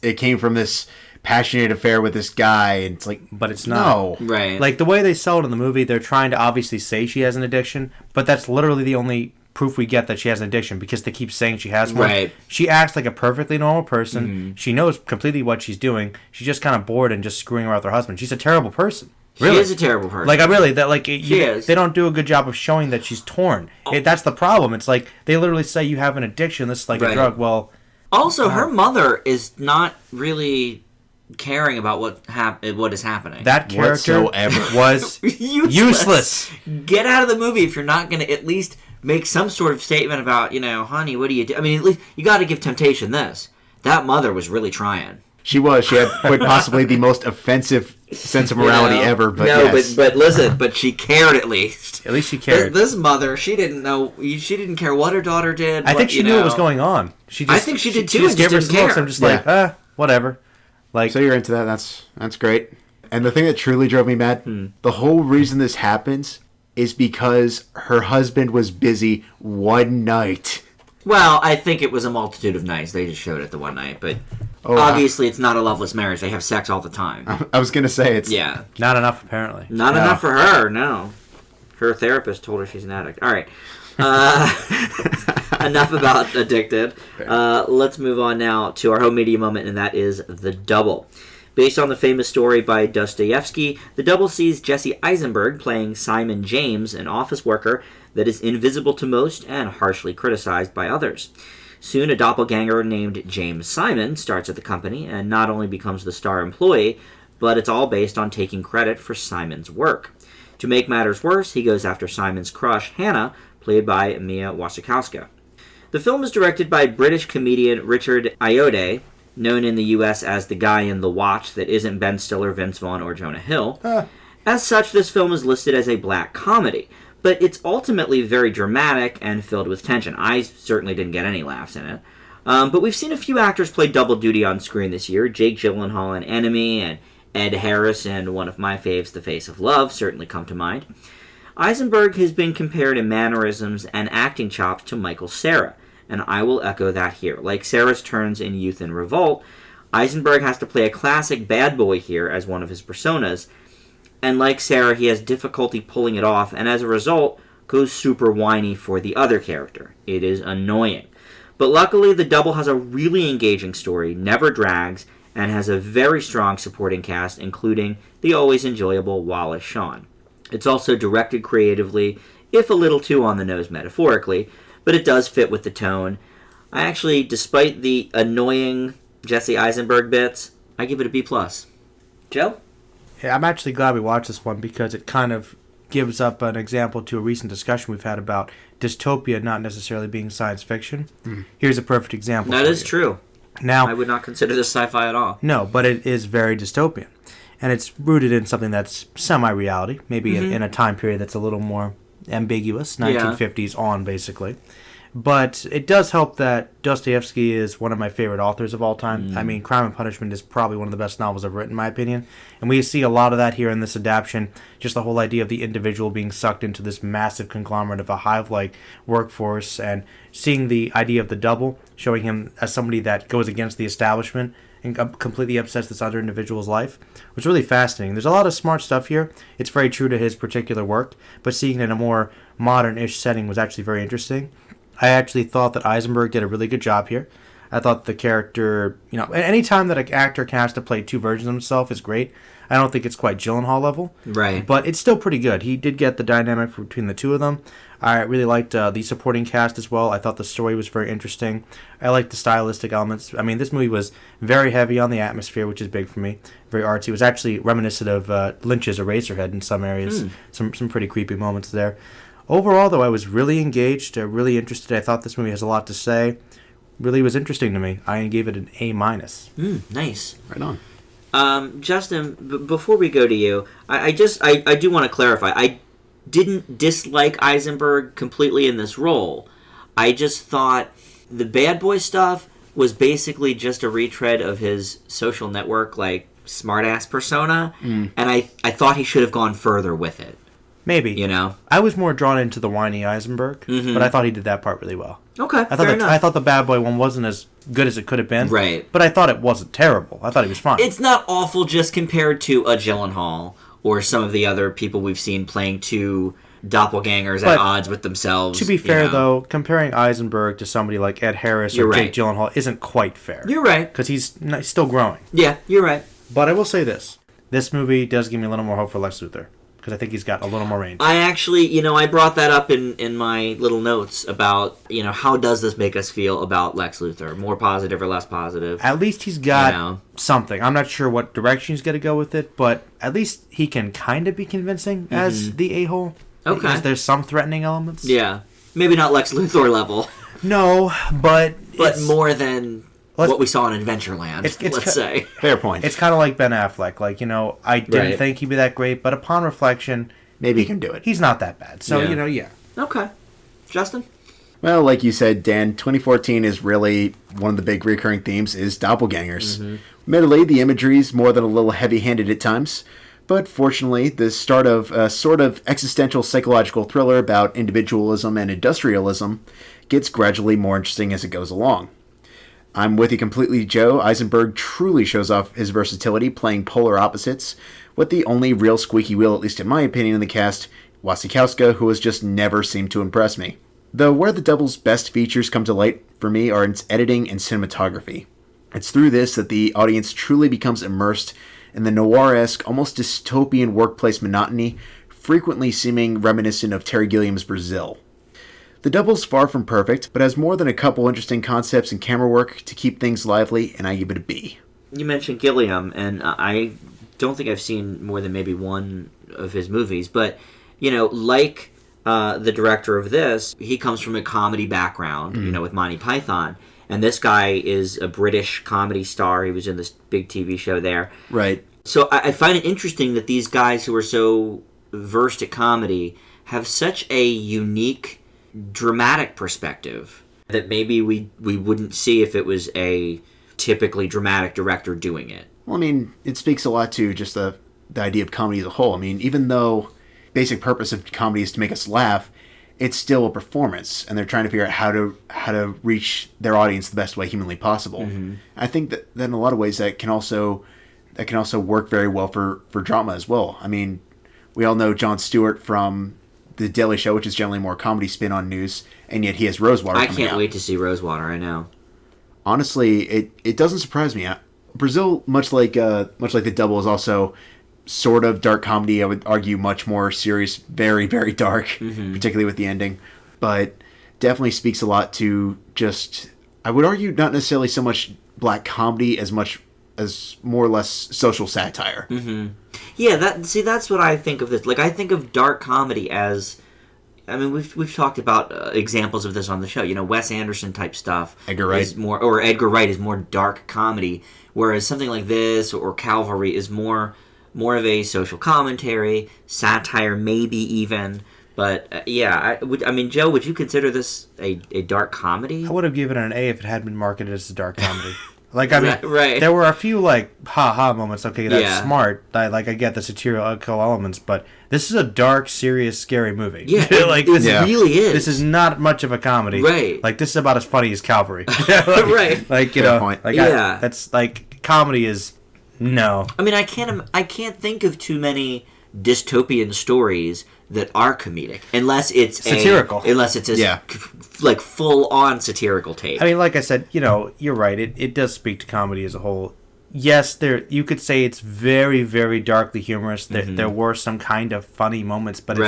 it came from this passionate affair with this guy, and it's like, But it's not. no. Right. Like, the way they sell it in the movie, they're trying to obviously say she has an addiction, but that's literally the only proof we get that she has an addiction, because they keep saying she has one. Right. She acts like a perfectly normal person. She knows completely what she's doing. She's just kind of bored and just screwing around with her husband. She's a terrible person. Really. She is a terrible person. Like, I really, that like She is. they don't do a good job of showing that she's torn. That's the problem. It's like they literally say you have an addiction. This is like Right. a drug. Well, Also, her mother is not really caring about what is happening. that character Whatsoever. was useless. Get out of the movie if you're not going to at least make some sort of statement about, honey, what do you do? I mean, at least you got to give Temptation this. That mother was really trying. She was. She had quite possibly the most offensive sense of morality ever. But no, yes. but listen, but she cared at least. At least she cared. This mother, she didn't know. She didn't care what her daughter did. I think she knew what was going on. I think she did too. She just gave her some looks. I'm just like, whatever. Like, so you're into that. That's great. And the thing that truly drove me mad, the whole reason this happens is because her husband was busy one night. Well, I think it was a multitude of nights. They just showed it the one night, but obviously it's not a loveless marriage. They have sex all the time. I was going to say it's... Yeah. Not enough, apparently. Not enough for her, no. Her therapist told her she's an addict. All right. Enough about Addicted. Let's move on now to our home media moment, and that is The Double. Based on the famous story by Dostoevsky, The Double sees Jesse Eisenberg playing Simon James, an office worker that is invisible to most and harshly criticized by others. Soon, a doppelganger named James Simon starts at the company and not only becomes the star employee, but it's all based on taking credit for Simon's work. To make matters worse, he goes after Simon's crush, Hannah, played by Mia Wasikowska. The film is directed by British comedian Richard Ayoade, known in the U.S. as the guy in The Watch that isn't Ben Stiller, Vince Vaughn, or Jonah Hill. As such, this film is listed as a black comedy, but it's ultimately very dramatic and filled with tension. I certainly didn't get any laughs in it. But we've seen a few actors play double duty on screen this year. Jake Gyllenhaal in Enemy and Ed Harris in one of my faves, The Face of Love, certainly come to mind. Eisenberg has been compared in mannerisms and acting chops to Michael Cera, and I will echo that here. Like Cera's turns in Youth in Revolt, Eisenberg has to play a classic bad boy here as one of his personas, and like Cera, he has difficulty pulling it off, and as a result, goes super whiny for the other character. It is annoying. But luckily, The Double has a really engaging story, never drags, and has a very strong supporting cast, including the always enjoyable Wallace Shawn. It's also directed creatively, if a little too on the nose metaphorically, but it does fit with the tone. I actually, despite the annoying Jesse Eisenberg bits, I give it a B+. Joe? Yeah, I'm actually glad we watched this one because it kind of gives up an example to a recent discussion we've had about dystopia not necessarily being science fiction. Here's a perfect example. That is true. Now, I would not consider this sci-fi at all. No, but it is very dystopian. And it's rooted in something that's semi-reality, maybe in a time period that's a little more ambiguous, 1950s on, basically. But it does help that Dostoevsky is one of my favorite authors of all time. I mean, Crime and Punishment is probably one of the best novels I've written, in my opinion. And we see a lot of that here in this adaptation, just the whole idea of the individual being sucked into this massive conglomerate of a hive-like workforce, and seeing the idea of the double, showing him as somebody that goes against the establishment and completely upsets this other individual's life, was really fascinating. There's a lot of smart stuff here. It's very true to his particular work, but seeing it in a more modern-ish setting was actually very interesting. I actually thought that Eisenberg did a really good job here. I thought the character, any time that an actor has to play two versions of himself is great. I don't think it's quite Gyllenhaal level. Right. But it's still pretty good. He did get the dynamic between the two of them. I really liked the supporting cast as well. I thought the story was very interesting. I liked the stylistic elements. I mean, this movie was very heavy on the atmosphere, which is big for me. Very artsy. It was actually reminiscent of Lynch's Eraserhead in some areas. Some pretty creepy moments there. Overall, though, I was really engaged, really interested. I thought this movie has a lot to say. Really was interesting to me. I gave it an A-. Nice. Right on. Justin, before we go to you, I do want to clarify. I didn't dislike Eisenberg completely in this role. I just thought the bad boy stuff was basically just a retread of his Social Network, smartass persona, and I thought he should have gone further with it. Maybe. I was more drawn into the whiny Eisenberg, but I thought he did that part really well. Okay, fair enough. I thought the bad boy one wasn't as good as it could have been. Right. But I thought it wasn't terrible. I thought he was fine. It's not awful just compared to a Gyllenhaal or some of the other people we've seen playing two doppelgangers at odds with themselves. To be fair, though, comparing Eisenberg to somebody like Ed Harris or Jake Gyllenhaal isn't quite fair. You're right. Because he's still growing. Yeah, you're right. But I will say this. This movie does give me a little more hope for Lex Luthor. Because I think he's got a little more range. I actually, I brought that up in my little notes about, how does this make us feel about Lex Luthor? More positive or less positive? At least he's got something. I'm not sure what direction he's going to go with it, but at least he can kind of be convincing as the a-hole. Okay. Because there's some threatening elements. Yeah. Maybe not Lex Luthor level, No, but more than what we saw in Adventureland, let's say. Fair point. It's kind of like Ben Affleck. Like, I didn't Right. think he'd be that great, but upon reflection, Maybe he can do it. he's not that bad. So, Yeah. yeah. Okay. Justin? Well, like you said, Dan, 2014 is really one of the big recurring themes is doppelgangers. Admittedly, the imagery is more than a little heavy-handed at times, but fortunately, the start of a sort of existential psychological thriller about individualism and industrialism gets gradually more interesting as it goes along. I'm with you completely, Joe. Eisenberg truly shows off his versatility playing polar opposites, with the only real squeaky wheel, at least in my opinion, in the cast, Wasikowska, who has just never seemed to impress me. Though where the Double's best features come to light for me are in its editing and cinematography. It's through this that the audience truly becomes immersed in the noir-esque, almost dystopian workplace monotony, frequently seeming reminiscent of Terry Gilliam's Brazil. The Double's far from perfect, but has more than a couple interesting concepts and camera work to keep things lively, and I give it a B. You mentioned Gilliam, and I don't think I've seen more than maybe one of his movies, but, like the director of this, he comes from a comedy background, with Monty Python, and this guy is a British comedy star. He was in this big TV show there. Right. So I find it interesting that these guys who are so versed at comedy have such a unique dramatic perspective that maybe we wouldn't see if it was a typically dramatic director doing it. Well, I mean, it speaks a lot to just the idea of comedy as a whole. I mean, even though basic purpose of comedy is to make us laugh, it's still a performance, and they're trying to figure out how to reach their audience the best way humanly possible. I think that in a lot of ways that can also work very well for drama as well. I mean, we all know Jon Stewart from The Daily Show, which is generally more comedy spin on news, and yet he has Rosewater coming out. I can't wait to see Rosewater, I know. Honestly, it doesn't surprise me. Brazil, much like The Double, is also sort of dark comedy. I would argue much more serious, very, very dark, particularly with the ending. But definitely speaks a lot to just, I would argue, not necessarily so much black comedy as much as more or less social satire. Yeah, that's what I think of this. Like, I think of dark comedy as, I mean, we've talked about examples of this on the show. Wes Anderson type stuff. Edgar Wright. Edgar Wright is more dark comedy, whereas something like this or Calvary is more of a social commentary, satire, maybe even. But Joe, would you consider this a dark comedy? I would have given it an A if it had been marketed as a dark comedy. Like, I mean, right. There were a few, ha-ha moments. Okay, that's Yeah. smart. I get the satirical elements, but this is a dark, serious, scary movie. Yeah, it really is. This is not much of a comedy. Right. This is about as funny as Calvary. Right. Fair point. That's, comedy is, no. I mean, I can't think of too many dystopian stories that are comedic, unless it's satirical. Unless it's full-on satirical take. I mean, like I said, you're right. It does speak to comedy as a whole. Yes, you could say it's very, very darkly humorous. There were some kind of funny moments, but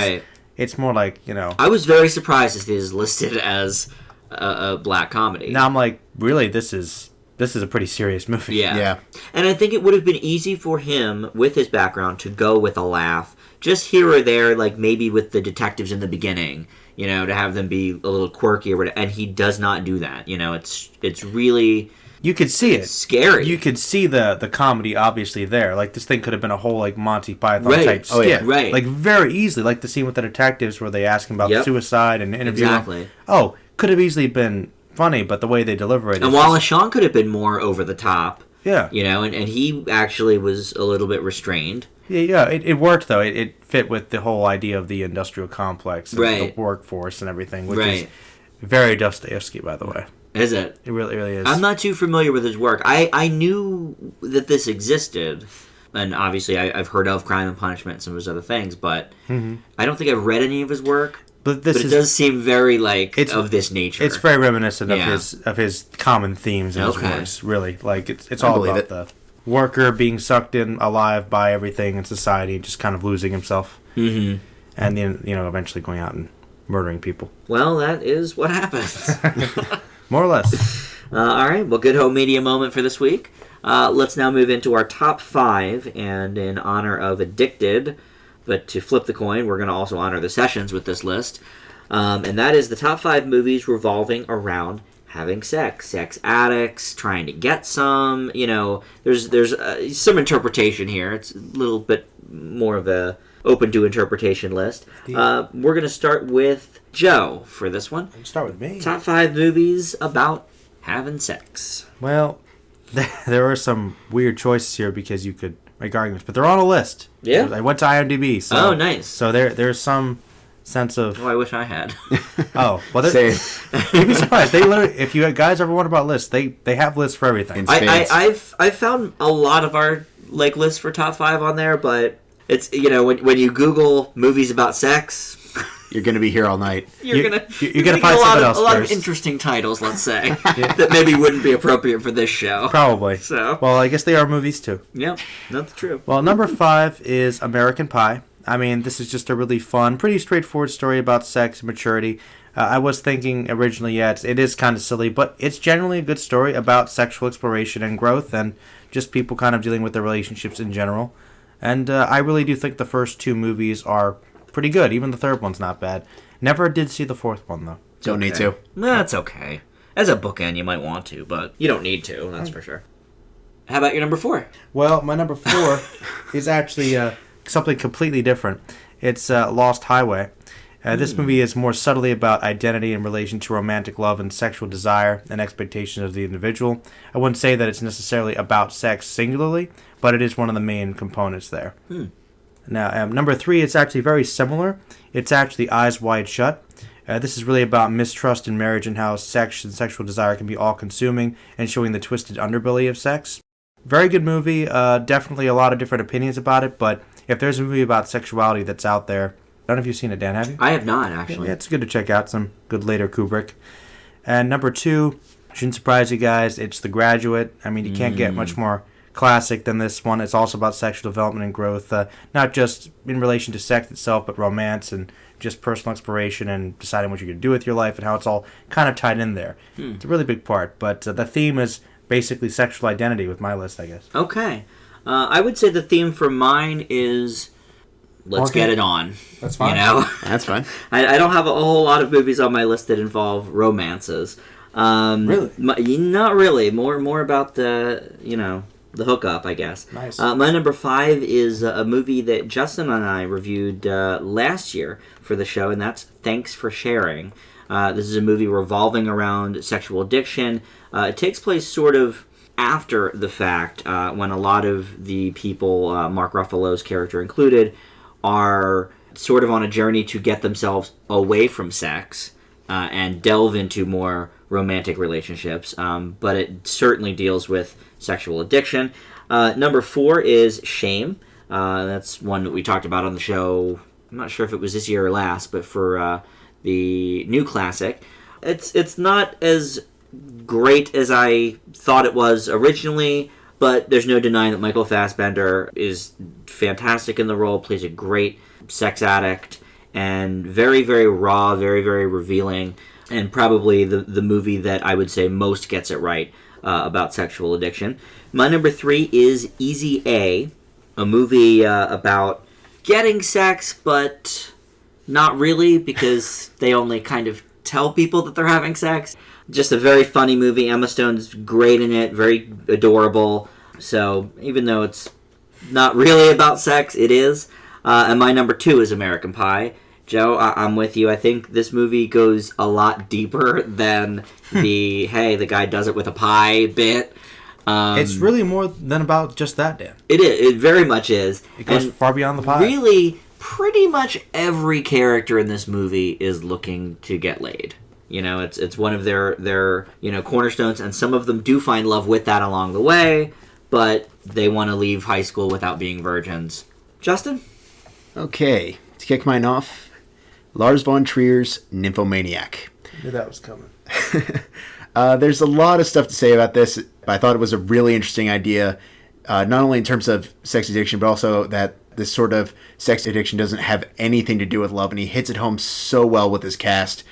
it's more like, I was very surprised that it is listed as a black comedy. Now I'm like, really, this is a pretty serious movie. Yeah. And I think it would have been easy for him, with his background, to go with a laugh. Just here or there, like maybe with the detectives in the beginning, to have them be a little quirky or whatever. And he does not do that. It's really... You could see it. Scary. You could see the comedy obviously there. Like, this thing could have been a whole, Monty Python type skit. Oh, yeah. Right. Very easily. Like the scene with the detectives where they ask him about suicide and interview Exactly. him. Oh, could have easily been funny, but the way they deliver it... And Wallace Shawn could have been more over the top. Yeah. And he actually was a little bit restrained. Yeah, it worked, though. It fit with the whole idea of the industrial complex and the workforce and everything, which is very Dostoevsky, by the way. Is it? It really is. I'm not too familiar with his work. I knew that this existed, and obviously I've heard of Crime and Punishment and some of his other things, but I don't think I've read any of his work. But it does seem very of this nature. It's very reminiscent of his common themes in his works. Really, it's all about the worker being sucked in alive by everything in society, and just kind of losing himself, and then eventually going out and murdering people. Well, that is what happens, more or less. All right. Well, good home media moment for this week. Let's now move into our top 5, and in honor of Addicted. But to flip the coin, we're going to also honor the Sessions with this list. And that is the top 5 movies revolving around having sex addicts, trying to get some. There's some interpretation here. It's a little bit more of a open to interpretation list. We're going to start with Joe for this one. Start with me. Top 5 movies about having sex. Well, there are some weird choices here because you could make arguments, but they're on a list. Yeah. I went to IMDb. So, nice. So there's some sense of. Oh, I wish I had. Oh, well, you'd be surprised. They literally, if you guys ever wonder about lists, they have lists for everything. I've found a lot of our lists for top 5 on there, but it's when you Google movies about sex, you're gonna be here all night. You're gonna find something else a lot first. of interesting titles, let's say, that maybe wouldn't be appropriate for this show. Probably. So well, I guess they are movies too. Yeah, that's true. Well, number 5 is American Pie. I mean, this is just a really fun, pretty straightforward story about sex and maturity. I was thinking originally, it is kind of silly, but it's generally a good story about sexual exploration and growth and just people kind of dealing with their relationships in general. And I really do think the first 2 movies are pretty good. Even the third one's not bad. Never did see the fourth one, though. Don't need to. That's okay. As a bookend, you might want to, but you don't need to, that's for sure. How about your number 4? Well, my number 4 is actually something completely different. It's Lost Highway. This movie is more subtly about identity in relation to romantic love and sexual desire and expectations of the individual. I wouldn't say that it's necessarily about sex singularly, but it is one of the main components there. Now, number 3, it's actually very similar. It's actually Eyes Wide Shut. This is really about mistrust in marriage and how sex and sexual desire can be all-consuming and showing the twisted underbelly of sex. Very good movie. Definitely a lot of different opinions about it, but if there's a movie about sexuality that's out there, I don't know if you've seen it, Dan, have you? I have not, actually. Yeah, it's good to check out. Some good later Kubrick. And number 2, shouldn't surprise you guys, it's The Graduate. I mean, you can't get much more classic than this one. It's also about sexual development and growth, not just in relation to sex itself, but romance and just personal exploration and deciding what you're going to do with your life and how it's all kind of tied in there. It's a really big part, but the theme is basically sexual identity with my list, I guess. Okay. I would say the theme for mine is let's get it on. That's fine. That's fine. I don't have a whole lot of movies on my list that involve romances. Really? Not really. More about the hookup, I guess. Nice. My number 5 is a movie that Justin and I reviewed last year for the show, and that's Thanks for Sharing. This is a movie revolving around sexual addiction. It takes place sort of after the fact, when a lot of the people, Mark Ruffalo's character included, are sort of on a journey to get themselves away from sex and delve into more romantic relationships. But it certainly deals with sexual addiction. Number 4 is Shame. That's one that we talked about on the show. I'm not sure if it was this year or last, but for the new classic. It's not as great as I thought it was originally, but there's no denying that Michael Fassbender is fantastic in the role, plays a great sex addict, and very, very raw, very, very revealing, and probably the movie that I would say most gets it right about sexual addiction. My number 3 is Easy A, a movie about getting sex, but not really, because they only kind of tell people that they're having sex. Just a very funny movie. Emma Stone's great in it, very adorable. So even though it's not really about sex, it is. And my number 2 is American Pie. Joe, I'm with you. I think this movie goes a lot deeper than the, hey, the guy does it with a pie bit. It's really more than about just that, Dan. It is. It very much is. It goes far beyond the pie. Really, pretty much every character in this movie is looking to get laid. It's one of their cornerstones, and some of them do find love with that along the way, but they want to leave high school without being virgins. Justin? Okay, to kick mine off, Lars von Trier's Nymphomaniac. I knew that was coming. There's a lot of stuff to say about this. I thought it was a really interesting idea, not only in terms of sex addiction, but also that this sort of sex addiction doesn't have anything to do with love, and he hits it home so well with his cast.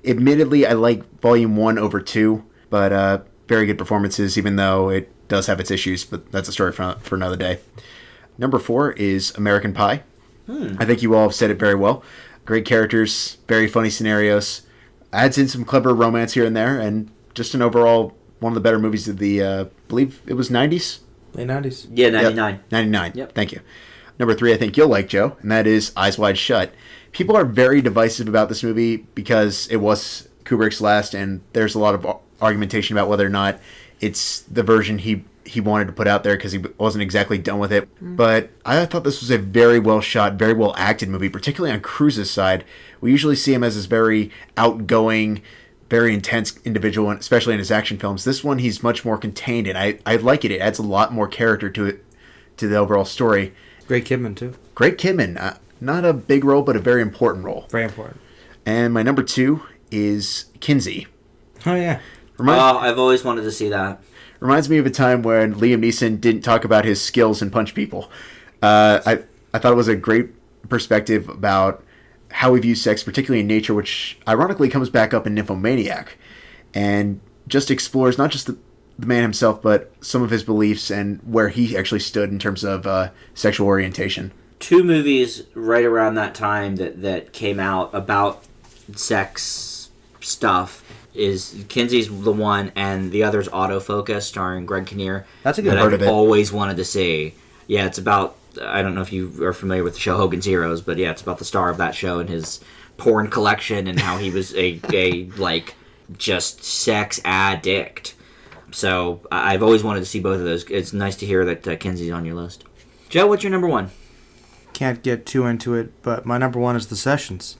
Admittedly, I like Volume 1 over 2, but very good performances, even though it does have its issues, but that's a story for another day. Number 4 is American Pie. I think you all have said it very well. Great characters, very funny scenarios. Adds in some clever romance here and there, and just an overall one of the better movies of the, I believe it was 90s? Late 90s. Yeah, 99. Yep, 99. Yep. Thank you. Number 3, I think you'll like, Joe, and that is Eyes Wide Shut. People are very divisive about this movie because it was Kubrick's last, and there's a lot of argumentation about whether or not it's the version he wanted to put out there because he wasn't exactly done with it. But I thought this was a very well shot, very well acted movie, particularly on Cruise's side. We usually see him as this very outgoing, very intense individual, and especially in his action films. This one, he's much more contained, and I like it. It adds a lot more character to it, to the overall story. Great Kidman, too. Great Kidman. Not a big role, but a very important role. Very important. And my number 2 is Kinsey. Oh, yeah. I've always wanted to see that. Reminds me of a time when Liam Neeson didn't talk about his skills and punch people. I thought it was a great perspective about how we view sex, particularly in nature, which ironically comes back up in Nymphomaniac, and just explores not just the man himself, but some of his beliefs and where he actually stood in terms of sexual orientation. 2 movies right around that time that came out about sex stuff is Kinsey's the one, and the other's Autofocus, starring Greg Kinnear. That's a good that I've always wanted to see. Yeah, it's about, I don't know if you are familiar with the show Hogan's Heroes, but yeah, it's about the star of that show and his porn collection and how he was a like just sex addict. So I've always wanted to see both of those. It's nice to hear that Kinsey's on your list. Joe, what's your number 1? Can't get too into it, but my number 1 is The Sessions.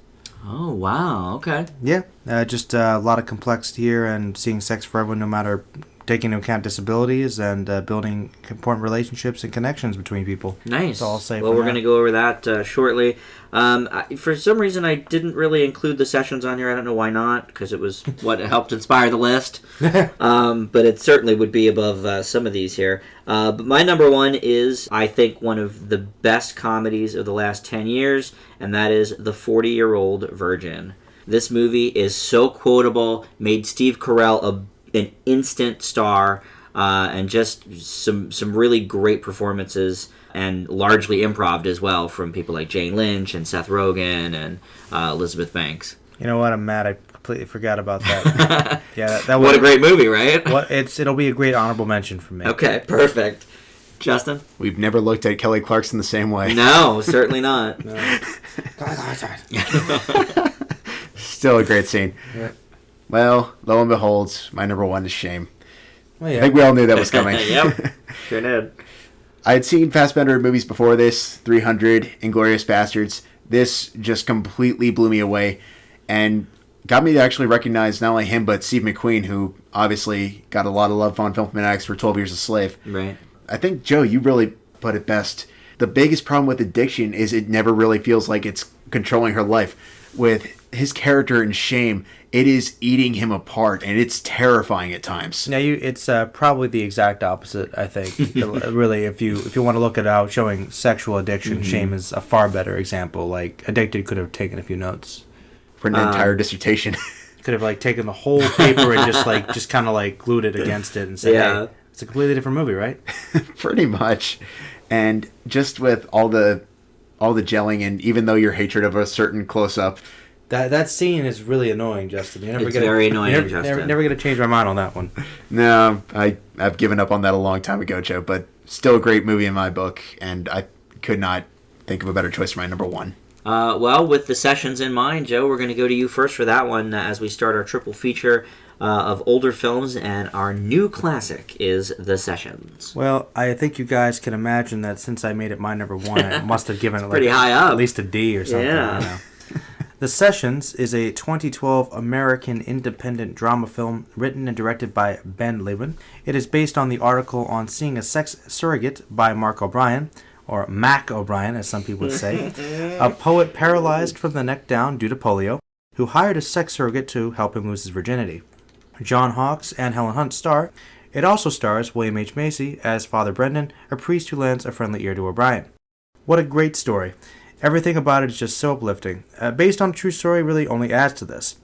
Oh, wow. Okay. Yeah, just a lot of complexity here and seeing sex for everyone, no matter taking into account disabilities and building important relationships and connections between people. Nice. That's all I'll say. Well, we're going to go over that shortly. For some reason, I didn't really include The Sessions on here. I don't know why not, because it was what helped inspire the list. But it certainly would be above some of these here. But my number 1 is, I think, one of the best comedies of the last 10 years, and that is The 40-Year-Old Virgin. This movie is so quotable, made Steve Carell an instant star, and just some really great performances, and largely improv as well from people like Jane Lynch and Seth Rogen and Elizabeth Banks. You know what? I'm mad. I completely forgot about that. Yeah, that what a great movie, right? It'll be a great honorable mention from me. Okay, perfect. Justin? We've never looked at Kelly Clarkson the same way. No, certainly not. No. Still a great scene. Yeah. Well, lo and behold, my number 1 is Shame. Well, yeah. I think we all knew that was coming. Yep, sure did. I had seen Fassbender movies before this, 300, Inglourious Bastards. This just completely blew me away and got me to actually recognize not only him, but Steve McQueen, who obviously got a lot of love on Film Fanatics for 12 Years a Slave. Right. I think, Joe, you really put it best. The biggest problem with addiction is it never really feels like it's controlling her life. With his character in Shame, it is eating him apart, and it's terrifying at times. Yeah, it's probably the exact opposite, I think. Really, if you want to look at how showing sexual addiction, Shame is a far better example. Like, Addicted could have taken a few notes. For an entire dissertation. Could have, taken the whole paper and just kind of, glued it against it and said, hey, it's a completely different movie, right? Pretty much. And just with all the gelling, and even though your hatred of a certain close-up, that scene is really annoying, Justin. Very annoying, Justin. Never going to change my mind on that one. No, I've given up on that a long time ago, Joe, but still a great movie in my book, and I could not think of a better choice for my number 1. Well, with The Sessions in mind, Joe, we're going to go to you first for that one as we start our triple feature of older films, and our new classic is The Sessions. Well, I think you guys can imagine that since I made it my number 1, I must have given it pretty high up. At least a D or something. Yeah. You know. The Sessions is a 2012 American independent drama film written and directed by Ben Lewin. It is based on the article on Seeing a Sex Surrogate by Mark O'Brien, or Mac O'Brien as some people would say, a poet paralyzed from the neck down due to polio, who hired a sex surrogate to help him lose his virginity. John Hawkes and Helen Hunt star. It also stars William H. Macy as Father Brendan, a priest who lends a friendly ear to O'Brien. What a great story. Everything about it is just so uplifting. Based on a true story really only adds to this.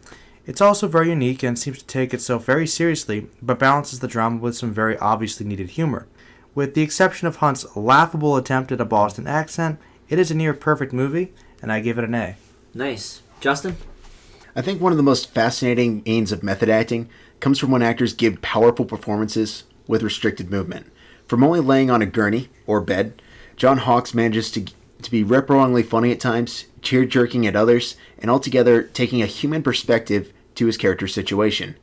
It's also very unique and seems to take itself very seriously, but balances the drama with some very obviously needed humor. With the exception of Hunt's laughable attempt at a Boston accent, it is a near perfect movie, and I give it an A. Nice. Justin? I think one of the most fascinating aims of method acting comes from when actors give powerful performances with restricted movement. From only laying on a gurney or bed, John Hawkes manages to be rip-roaringly funny at times, tear-jerking at others, and altogether taking a human perspective to his character's situation.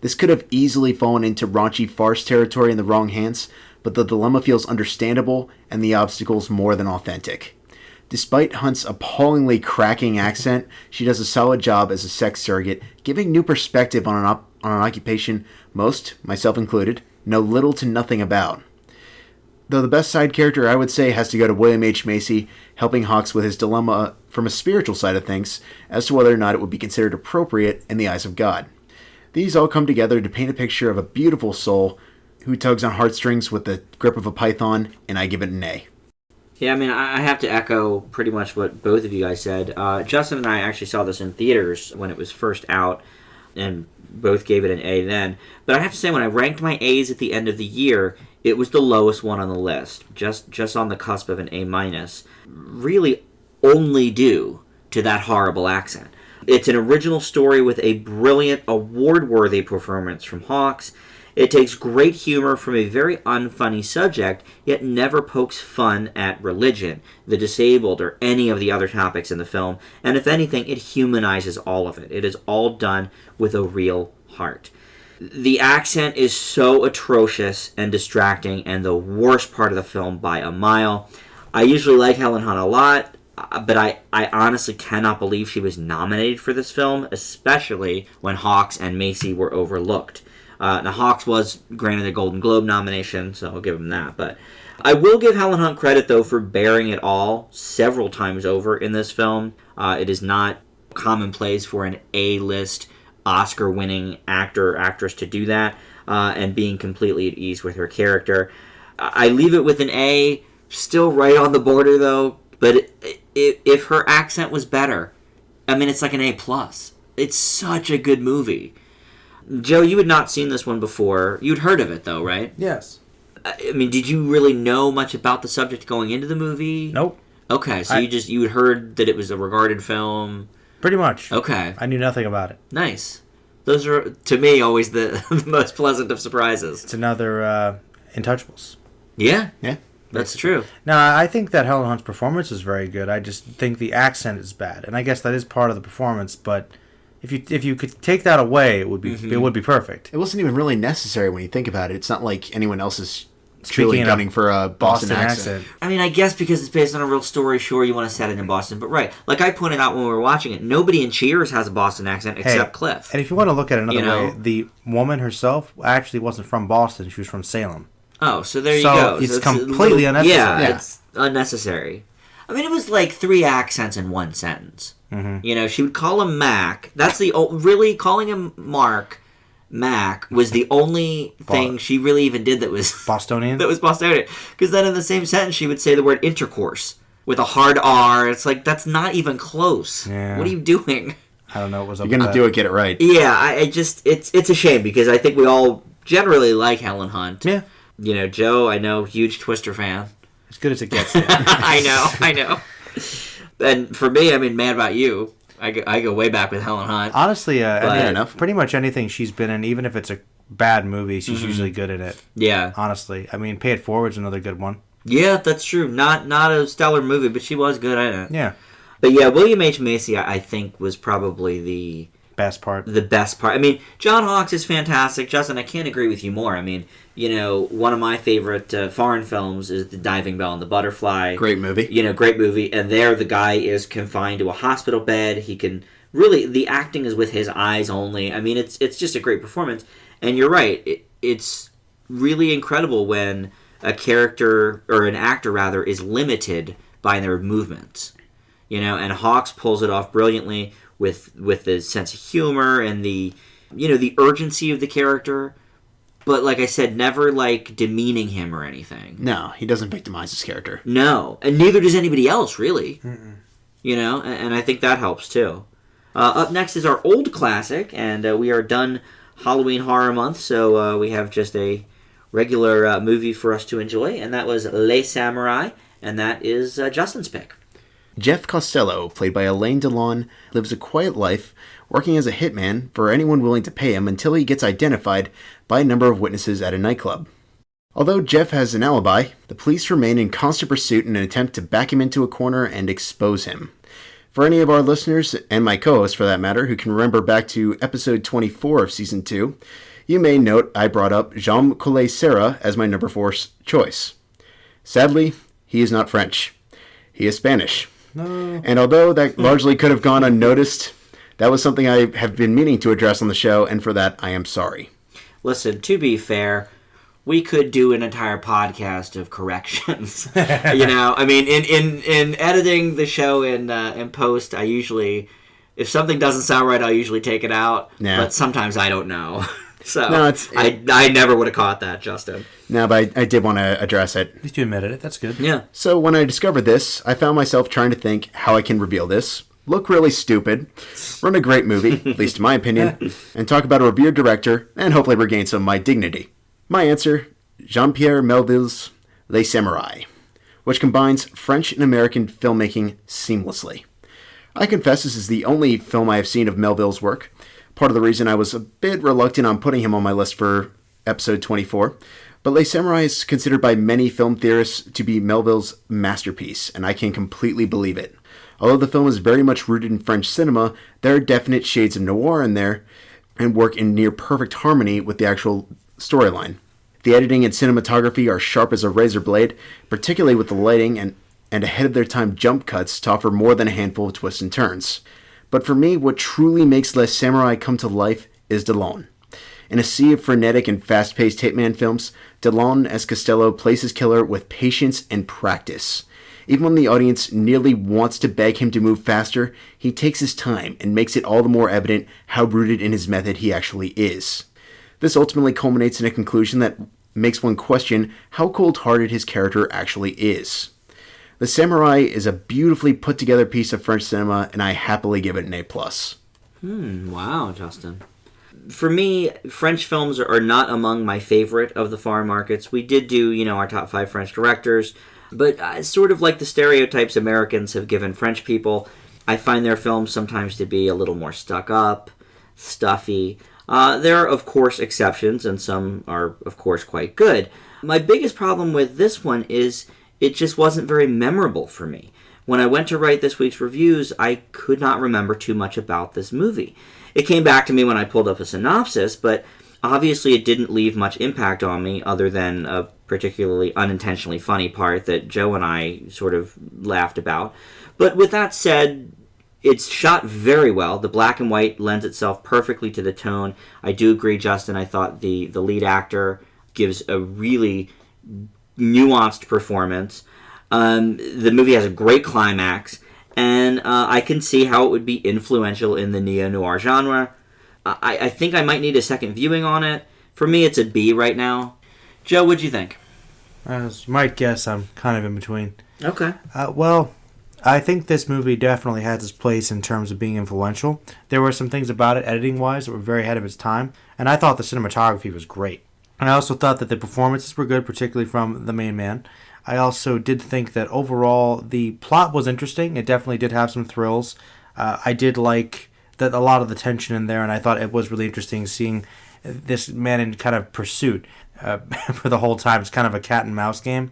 This could have easily fallen into raunchy farce territory in the wrong hands, but the dilemma feels understandable and the obstacles more than authentic. Despite Hunt's appallingly cracking accent, she does a solid job as a sex surrogate, giving new perspective on an occupation most, myself included, know little to nothing about. Though the best side character, I would say, has to go to William H. Macy, helping Hawks with his dilemma from a spiritual side of things as to whether or not it would be considered appropriate in the eyes of God. These all come together to paint a picture of a beautiful soul who tugs on heartstrings with the grip of a python, and I give it an A. Yeah, I mean, I have to echo pretty much what both of you guys said. Justin and I actually saw this in theaters when it was first out, and both gave it an A then. But I have to say, when I ranked my A's at the end of the year, it was the lowest one on the list, just on the cusp of an A-, really only due to that horrible accent. It's an original story with a brilliant, award-worthy performance from Hawks. It takes great humor from a very unfunny subject, yet never pokes fun at religion, the disabled, or any of the other topics in the film, and if anything, it humanizes all of it. It is all done with a real heart. The accent is so atrocious and distracting, and the worst part of the film by a mile. I usually like Helen Hunt a lot, but I honestly cannot believe she was nominated for this film, especially when Hawks and Macy were overlooked. Now, Hawks was granted a Golden Globe nomination, so I'll give him that. But I will give Helen Hunt credit, though, for bearing it all several times over in this film. It is not commonplace for an A-list Oscar-winning actor or actress to do that, and being completely at ease with her character. I leave it with an A, still right on the border, though. But if her accent was better, I mean, it's like an A+. It's such a good movie. Joe, you had not seen this one before. You'd heard of it, though, right? Yes. I mean, did you really know much about the subject going into the movie? Nope. Okay, so you had heard that it was a regarded film? Pretty much. Okay. I knew nothing about it. Nice. Those are, to me, always the most pleasant of surprises. It's another Intouchables. Yeah. Yeah. That's true. Now, I think that Helen Hunt's performance is very good. I just think the accent is bad, and I guess that is part of the performance. But if you could take that away, it would be perfect. It wasn't even really necessary when you think about it. It's not like anyone else is truly Speaking gunning for a Boston accent. I mean, I guess because it's based on a real story, sure, you want to set it in Boston. But right, like I pointed out when we were watching it, nobody in Cheers has a Boston accent except Cliff. And if you want to look at it another way, the woman herself actually wasn't from Boston. She was from Salem. Oh, so there you go. It's so completely unnecessary. Yeah, it's unnecessary. I mean, it was like 3 accents in one sentence. Mm-hmm. You know, she would call him Mac. That's really calling him Mac was the only thing she really even did that was Bostonian. That was Bostonian. Because then in the same sentence, she would say the word intercourse with a hard R. It's like, that's not even close. Yeah. What are you doing? I don't know what was up You're going to do it, get it right. Yeah, I just, it's a shame because I think we all generally like Helen Hunt. Yeah. You know, Joe, I know, huge Twister fan. As good as it gets. I know. And for me, I mean, Mad About You, I go way back with Helen Hunt. Honestly, pretty much anything she's been in, even if it's a bad movie, she's usually good in it. Yeah. Honestly. I mean, Pay It Forward's another good one. Yeah, that's true. Not a stellar movie, but she was good at it. Yeah. But yeah, William H. Macy, I think, was probably the best part. I mean, John Hawkes is fantastic. Justin, I can't agree with you more. I mean, you know, one of my favorite foreign films is The Diving Bell and the Butterfly. Great movie. You know, great movie. And there the guy is confined to a hospital bed. He can really, the acting is with his eyes only. I mean, it's just a great performance. And you're right. It's really incredible when a character, or an actor rather, is limited by their movements. You know, and Hawks pulls it off brilliantly with the sense of humor and the urgency of the character. But like I said, never like demeaning him or anything. No, he doesn't victimize his character. No, and neither does anybody else, really. Mm-mm. You know, and I think that helps too. Up next is our old classic, and we are done Halloween Horror Month, so we have just a regular movie for us to enjoy, and that was Les Samourai, and that is Justin's pick. Jeff Costello, played by Alain Delon, lives a quiet life, working as a hitman for anyone willing to pay him until he gets identified by a number of witnesses at a nightclub. Although Jeff has an alibi, the police remain in constant pursuit in an attempt to back him into a corner and expose him. For any of our listeners, and my co-host for that matter, who can remember back to episode 24 of season 2, you may note I brought up Jean Collet-Serra as my number 4 choice. Sadly, he is not French. He is Spanish. No. And although that largely could have gone unnoticed, that was something I have been meaning to address on the show, and for that, I am sorry. Listen, to be fair, we could do an entire podcast of corrections. I mean, in editing the show in post, I usually, if something doesn't sound right, I'll usually take it out. Yeah. But sometimes I don't know. So no, I never would have caught that, Justin. No, but I did want to address it. At least you admitted it. That's good. Yeah. So when I discovered this, I found myself trying to think how I can reveal this, look really stupid, run a great movie, at least in my opinion, and talk about a revered director, and hopefully regain some of my dignity. My answer, Jean-Pierre Melville's Les Samourai, which combines French and American filmmaking seamlessly. I confess this is the only film I have seen of Melville's work, part of the reason I was a bit reluctant on putting him on my list for episode 24, but Les Samourai is considered by many film theorists to be Melville's masterpiece, and I can completely believe it. Although the film is very much rooted in French cinema, there are definite shades of noir in there, and work in near perfect harmony with the actual storyline. The editing and cinematography are sharp as a razor blade, particularly with the lighting and ahead of their time jump cuts to offer more than a handful of twists and turns. But for me, what truly makes Les Samourai come to life is Delon. In a sea of frenetic and fast-paced hitman films, Delon as Costello plays his killer with patience and practice. Even when the audience nearly wants to beg him to move faster, he takes his time and makes it all the more evident how rooted in his method he actually is. This ultimately culminates in a conclusion that makes one question how cold-hearted his character actually is. The Samourai is a beautifully put-together piece of French cinema, and I happily give it an A+. Wow, Justin. For me, French films are not among my favorite of the foreign markets. We did do, our top 5 French directors, but sort of like the stereotypes Americans have given French people, I find their films sometimes to be a little more stuck up, stuffy. There are, of course, exceptions, and some are, of course, quite good. My biggest problem with this one is it just wasn't very memorable for me. When I went to write this week's reviews, I could not remember too much about this movie. It came back to me when I pulled up a synopsis, but obviously it didn't leave much impact on me other than a particularly unintentionally funny part that Joe and I sort of laughed about. But with that said, it's shot very well. The black and white lends itself perfectly to the tone. I do agree, Justin. I thought the lead actor gives a really nuanced performance. The movie has a great climax, and I can see how it would be influential in the neo-noir genre. I think I might need a second viewing on it. For me, it's a B right now. Joe, what'd you think? As you might guess, I'm kind of in between. Okay. Well, I think this movie definitely has its place in terms of being influential. There were some things about it, editing-wise, that were very ahead of its time, and I thought the cinematography was great. And I also thought that the performances were good, particularly from the main man. I also did think that overall the plot was interesting. It definitely did have some thrills. I did like that a lot of the tension in there, and I thought it was really interesting seeing this man in kind of pursuit for the whole time. It's kind of a cat and mouse game.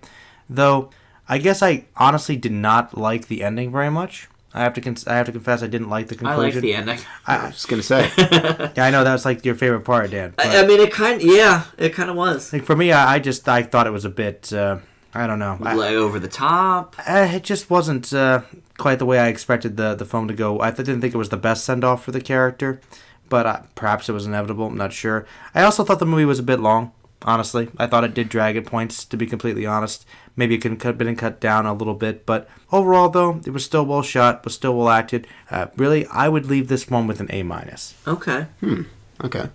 Though, I guess I honestly did not like the ending very much. I have to confess I didn't like the conclusion. I liked the ending. I was going to say. Yeah, I know that was like your favorite part, Dan. I mean, it kind of was. Like for me, I thought it was a bit, I don't know. Over the top. It just wasn't quite the way I expected the film to go. I didn't think it was the best send-off for the character, but perhaps it was inevitable. I'm not sure. I also thought the movie was a bit long, honestly. I thought it did drag at points, to be completely honest. Maybe it could have been cut down a little bit, but overall, though, it was still well shot, was still well acted. Really, I would leave this one with an A-. Okay. Okay.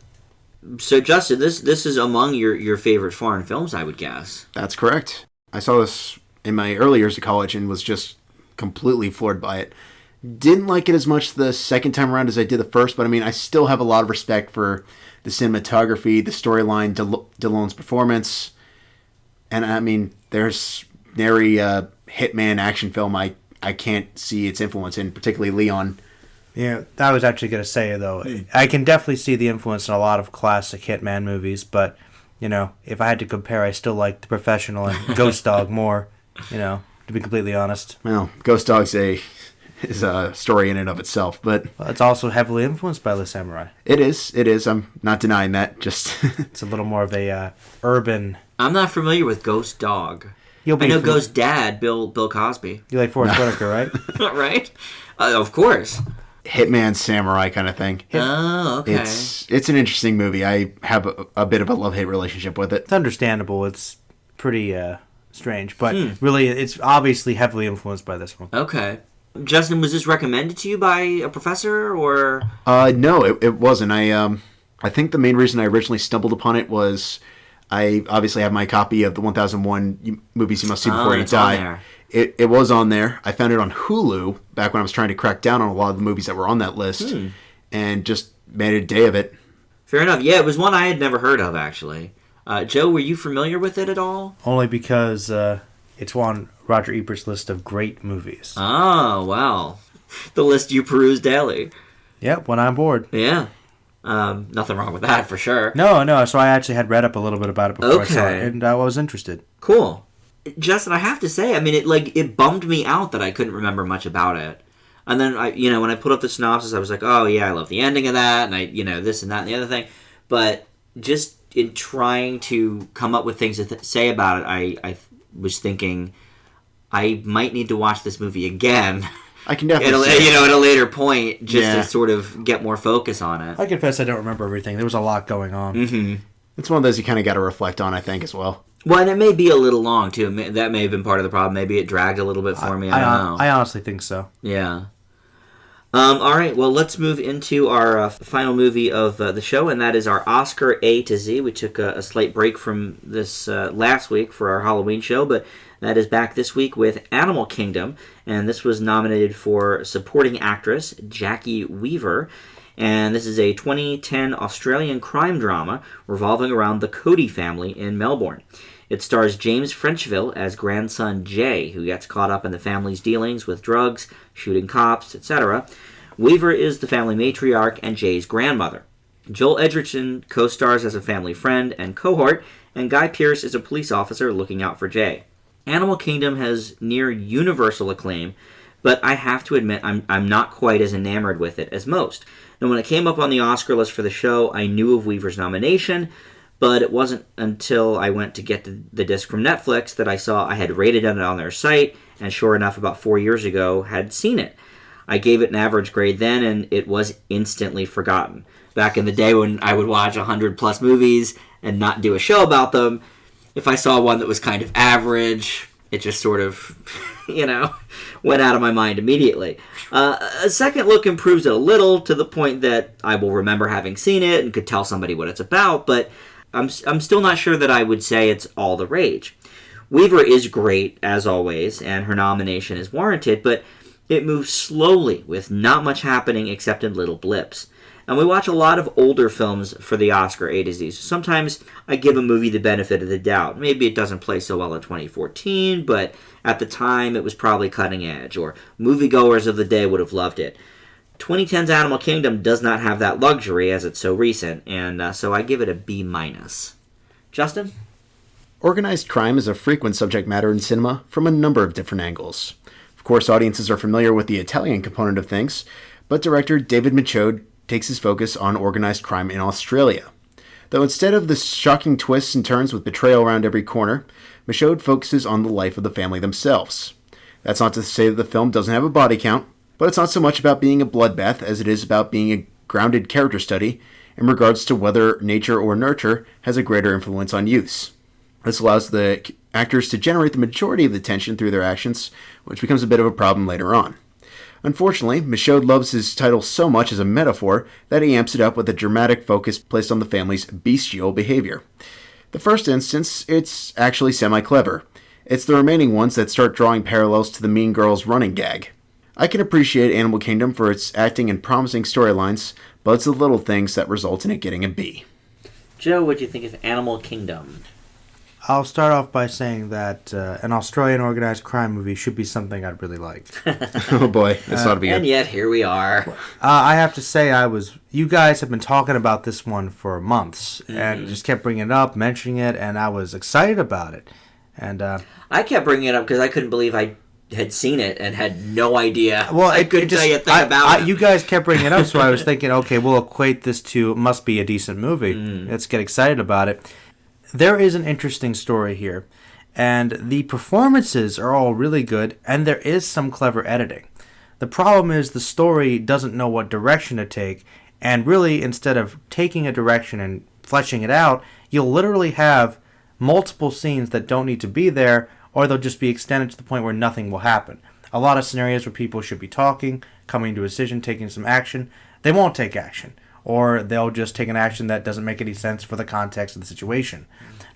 So, Justin, this is among your favorite foreign films, I would guess. That's correct. I saw this in my early years of college and was just completely floored by it. Didn't like it as much the second time around as I did the first, but I mean, I still have a lot of respect for the cinematography, the storyline, Delon's performance. And I mean, there's nary hitman action film I I can't see its influence in, particularly Leon. Yeah, I was actually going to say, though, I can definitely see the influence in a lot of classic Hitman movies, but, if I had to compare, I still like The Professional and Ghost Dog more, to be completely honest. Well, Ghost Dog's is a story in and of itself, but... Well, it's also heavily influenced by the Samourai. It is. I'm not denying that, just... It's a little more of a urban... I'm not familiar with Ghost Dog. I know Ghost Dad, Bill Cosby. You like Forrest Whitaker, right? Right? Of course. Hitman Samurai kind of thing. Oh, okay. It's an interesting movie. I have a bit of a love-hate relationship with it. It's understandable. It's pretty strange, but really it's obviously heavily influenced by this one. Okay. Justin, was this recommended to you by a professor, or...? No, it wasn't. I think the main reason I originally stumbled upon it was I obviously have my copy of the 1001 Movies You Must See Before You Die. It was on there. I found it on Hulu back when I was trying to crack down on a lot of the movies that were on that list, and just made a day of it. Fair enough. Yeah, it was one I had never heard of, actually. Joe, were you familiar with it at all? Only because it's on Roger Ebert's list of great movies. Oh, wow. The list you peruse daily. Yep, when I'm bored. Yeah. Nothing wrong with that, for sure. No, so I actually had read up a little bit about it before I saw it, and I was interested. Cool. Justin, I have to say, I mean, it bummed me out that I couldn't remember much about it. And then, when I put up the synopsis, I was like, oh, yeah, I love the ending of that, and this and that and the other thing. But just in trying to come up with things to say about it, I was thinking I might need to watch this movie again. I can definitely see at a later point, just to sort of get more focus on it. I confess I don't remember everything. There was a lot going on. Mm-hmm. It's one of those you kind of got to reflect on, I think, as well. Well, and it may be a little long, too. That may have been part of the problem. Maybe it dragged a little bit for me. I don't know. I honestly think so. Yeah. All right, well, let's move into our final movie of the show, and that is our Oscar A to Z. We took a slight break from this last week for our Halloween show, but that is back this week with Animal Kingdom, and this was nominated for Supporting Actress, Jackie Weaver. And this is a 2010 Australian crime drama revolving around the Cody family in Melbourne. It stars James Frenchville as grandson Jay, who gets caught up in the family's dealings with drugs, shooting cops, etc. Weaver is the family matriarch and Jay's grandmother. Joel Edgerton co-stars as a family friend and cohort, and Guy Pearce is a police officer looking out for Jay. Animal Kingdom has near universal acclaim, but I have to admit I'm not quite as enamored with it as most. And when it came up on the Oscar list for the show, I knew of Weaver's nomination, but it wasn't until I went to get the disc from Netflix that I saw I had rated it on their site, and sure enough, about 4 years ago, had seen it. I gave it an average grade then, and it was instantly forgotten. Back in the day when I would watch 100-plus movies and not do a show about them, if I saw one that was kind of average, it just sort of, went out of my mind immediately. A second look improves it a little to the point that I will remember having seen it and could tell somebody what it's about, but I'm still not sure that I would say it's all the rage. Weaver is great, as always, and her nomination is warranted, but it moves slowly with not much happening except in little blips. And we watch a lot of older films for the Oscar A to Z, so sometimes I give a movie the benefit of the doubt. Maybe it doesn't play so well in 2014, but at the time it was probably cutting edge, or moviegoers of the day would have loved it. 2010's Animal Kingdom does not have that luxury as it's so recent, and so I give it a B-. Justin? Organized crime is a frequent subject matter in cinema from a number of different angles. Of course, audiences are familiar with the Italian component of things, but director David Michôd takes his focus on organized crime in Australia. Though instead of the shocking twists and turns with betrayal around every corner, Michôd focuses on the life of the family themselves. That's not to say that the film doesn't have a body count, but it's not so much about being a bloodbath as it is about being a grounded character study in regards to whether nature or nurture has a greater influence on use. This allows the actors to generate the majority of the tension through their actions, which becomes a bit of a problem later on. Unfortunately, Michôd loves his title so much as a metaphor that he amps it up with a dramatic focus placed on the family's bestial behavior. The first instance, it's actually semi-clever. It's the remaining ones that start drawing parallels to the Mean Girls running gag. I can appreciate Animal Kingdom for its acting and promising storylines, but it's the little things that result in it getting a B. Joe, what'd you think of Animal Kingdom? I'll start off by saying that an Australian organized crime movie should be something I'd really like. Oh boy, this ought to be good. And yet, here we are. I have to say, you guys have been talking about this one for months, and just kept bringing it up, mentioning it, and I was excited about it. And I kept bringing it up because I couldn't believe I had seen it and had no idea. Well, I couldn't tell you a thing about it. You guys kept bringing it up, so I was thinking, okay, we'll equate this to must be a decent movie. Let's get excited about it. There is an interesting story here, and the performances are all really good, and there is some clever editing. The problem is the story doesn't know what direction to take, and really, instead of taking a direction and fleshing it out, you'll literally have multiple scenes that don't need to be there, or they'll just be extended to the point where nothing will happen. A lot of scenarios where people should be talking, coming to a decision, taking some action, they won't take action. Or they'll just take an action that doesn't make any sense for the context of the situation.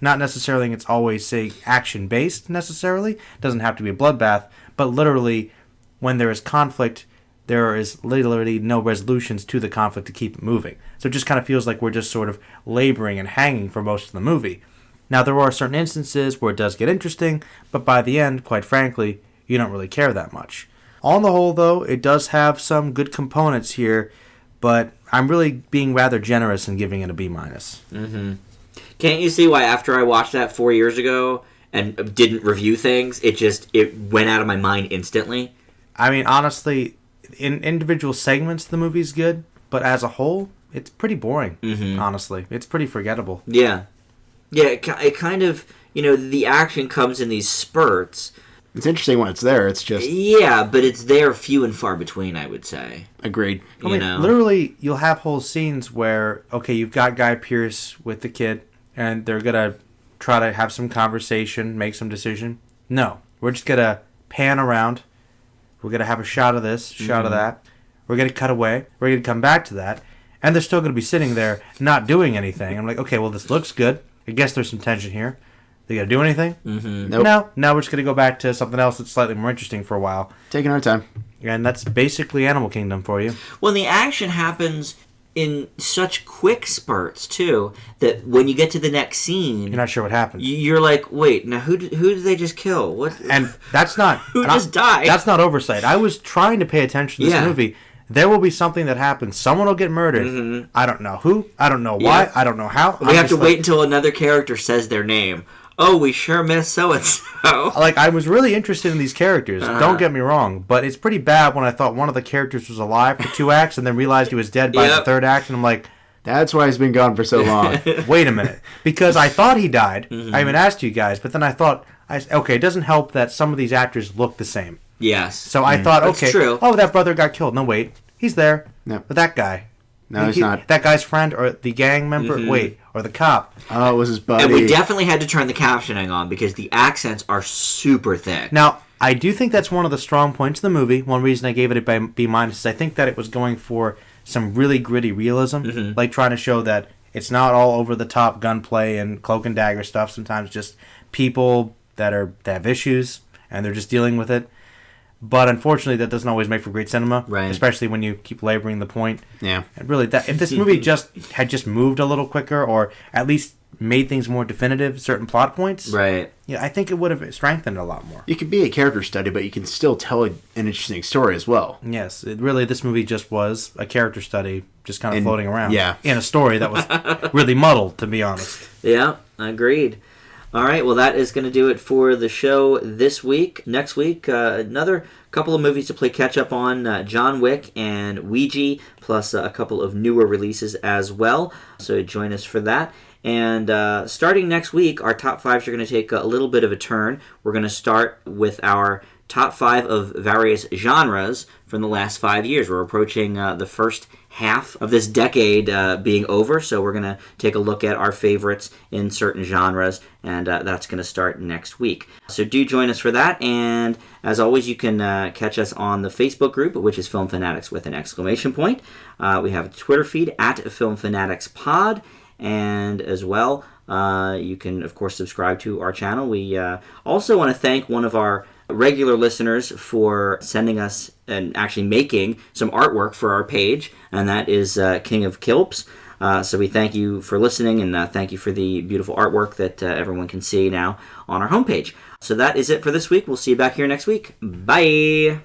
Not necessarily it's always, say, action-based, necessarily. Doesn't have to be a bloodbath. But literally, when there is conflict, there is literally no resolutions to the conflict to keep it moving. So it just kind of feels like we're just sort of laboring and hanging for most of the movie. Now, there are certain instances where it does get interesting, but by the end, quite frankly, you don't really care that much. On the whole, though, it does have some good components here, but I'm really being rather generous in giving it a B-. Mm-hmm. Can't you see why after I watched that 4 years ago and didn't review things, it went out of my mind instantly? I mean, honestly, in individual segments, the movie's good, but as a whole, it's pretty boring, honestly. It's pretty forgettable. Yeah. Yeah, it kind of, the action comes in these spurts. It's interesting when it's there. It's just... Yeah, but it's there few and far between, I would say. Agreed. I mean, literally, you'll have whole scenes where, okay, you've got Guy Pearce with the kid, and they're going to try to have some conversation, make some decision. No, we're just going to pan around. We're going to have a shot of this, shot of that. We're going to cut away. We're going to come back to that. And they're still going to be sitting there not doing anything. I'm like, okay, well, this looks good. I guess there's some tension here. They got to do anything? Nope. No. Now we're just going to go back to something else that's slightly more interesting for a while. Taking our time. And that's basically Animal Kingdom for you. Well, the action happens in such quick spurts, too, that when you get to the next scene... You're not sure what happened. You're like, wait, now who did they just kill? What? And that's not... who just died? That's not oversight. I was trying to pay attention to this movie. There will be something that happens. Someone will get murdered. I don't know who. I don't know why. I don't know how. We have to wait until another character says their name. Oh, we sure miss so-and-so. Like, I was really interested in these characters. Don't get me wrong. But it's pretty bad when I thought one of the characters was alive for 2 acts and then realized he was dead by the 3rd act. And I'm like... That's why he's been gone for so long. Wait a minute. Because I thought he died. I even asked you guys. But then I thought... Okay, it doesn't help that some of these actors look the same. Yes. So I thought, okay... True. Oh, that brother got killed. No, wait. He's there. No. But that guy... No, he's not. That guy's friend or the gang member? Wait, or the cop. Oh, it was his buddy. And we definitely had to turn the captioning on because the accents are super thick. Now, I do think that's one of the strong points of the movie. One reason I gave it a B- is I think that it was going for some really gritty realism. Like trying to show that it's not all over-the-top gunplay and cloak and dagger stuff. Sometimes just people that have issues and they're just dealing with it. But unfortunately, that doesn't always make for great cinema, right? Especially when you keep laboring the point. Yeah. And really, if this movie had moved a little quicker, or at least made things more definitive, certain plot points, right? Yeah, I think it would have strengthened it a lot more. You can be a character study, but you can still tell an interesting story as well. Yes, this movie just was a character study, just kind of floating around. Yeah. In a story that was really muddled, to be honest. Yeah, agreed. All right, well, that is going to do it for the show this week. Next week, another couple of movies to play catch-up on, John Wick and Ouija, plus a couple of newer releases as well. So join us for that. And starting next week, our top fives are going to take a little bit of a turn. We're going to start with our top 5 of various genres from the last 5 years. We're approaching the first half of this decade being over, so we're going to take a look at our favorites in certain genres, and that's going to start next week. So do join us for that, and as always, you can catch us on the Facebook group, which is Film Fanatics with an exclamation point. We have a Twitter feed at Film Fanatics Pod, and as well, you can, of course, subscribe to our channel. We also want to thank one of our regular listeners for sending us and actually making some artwork for our page, and that is King of Kilps. So we thank you for listening, and thank you for the beautiful artwork that everyone can see now on our homepage. So that is it for this week. We'll see you back here next week. Bye!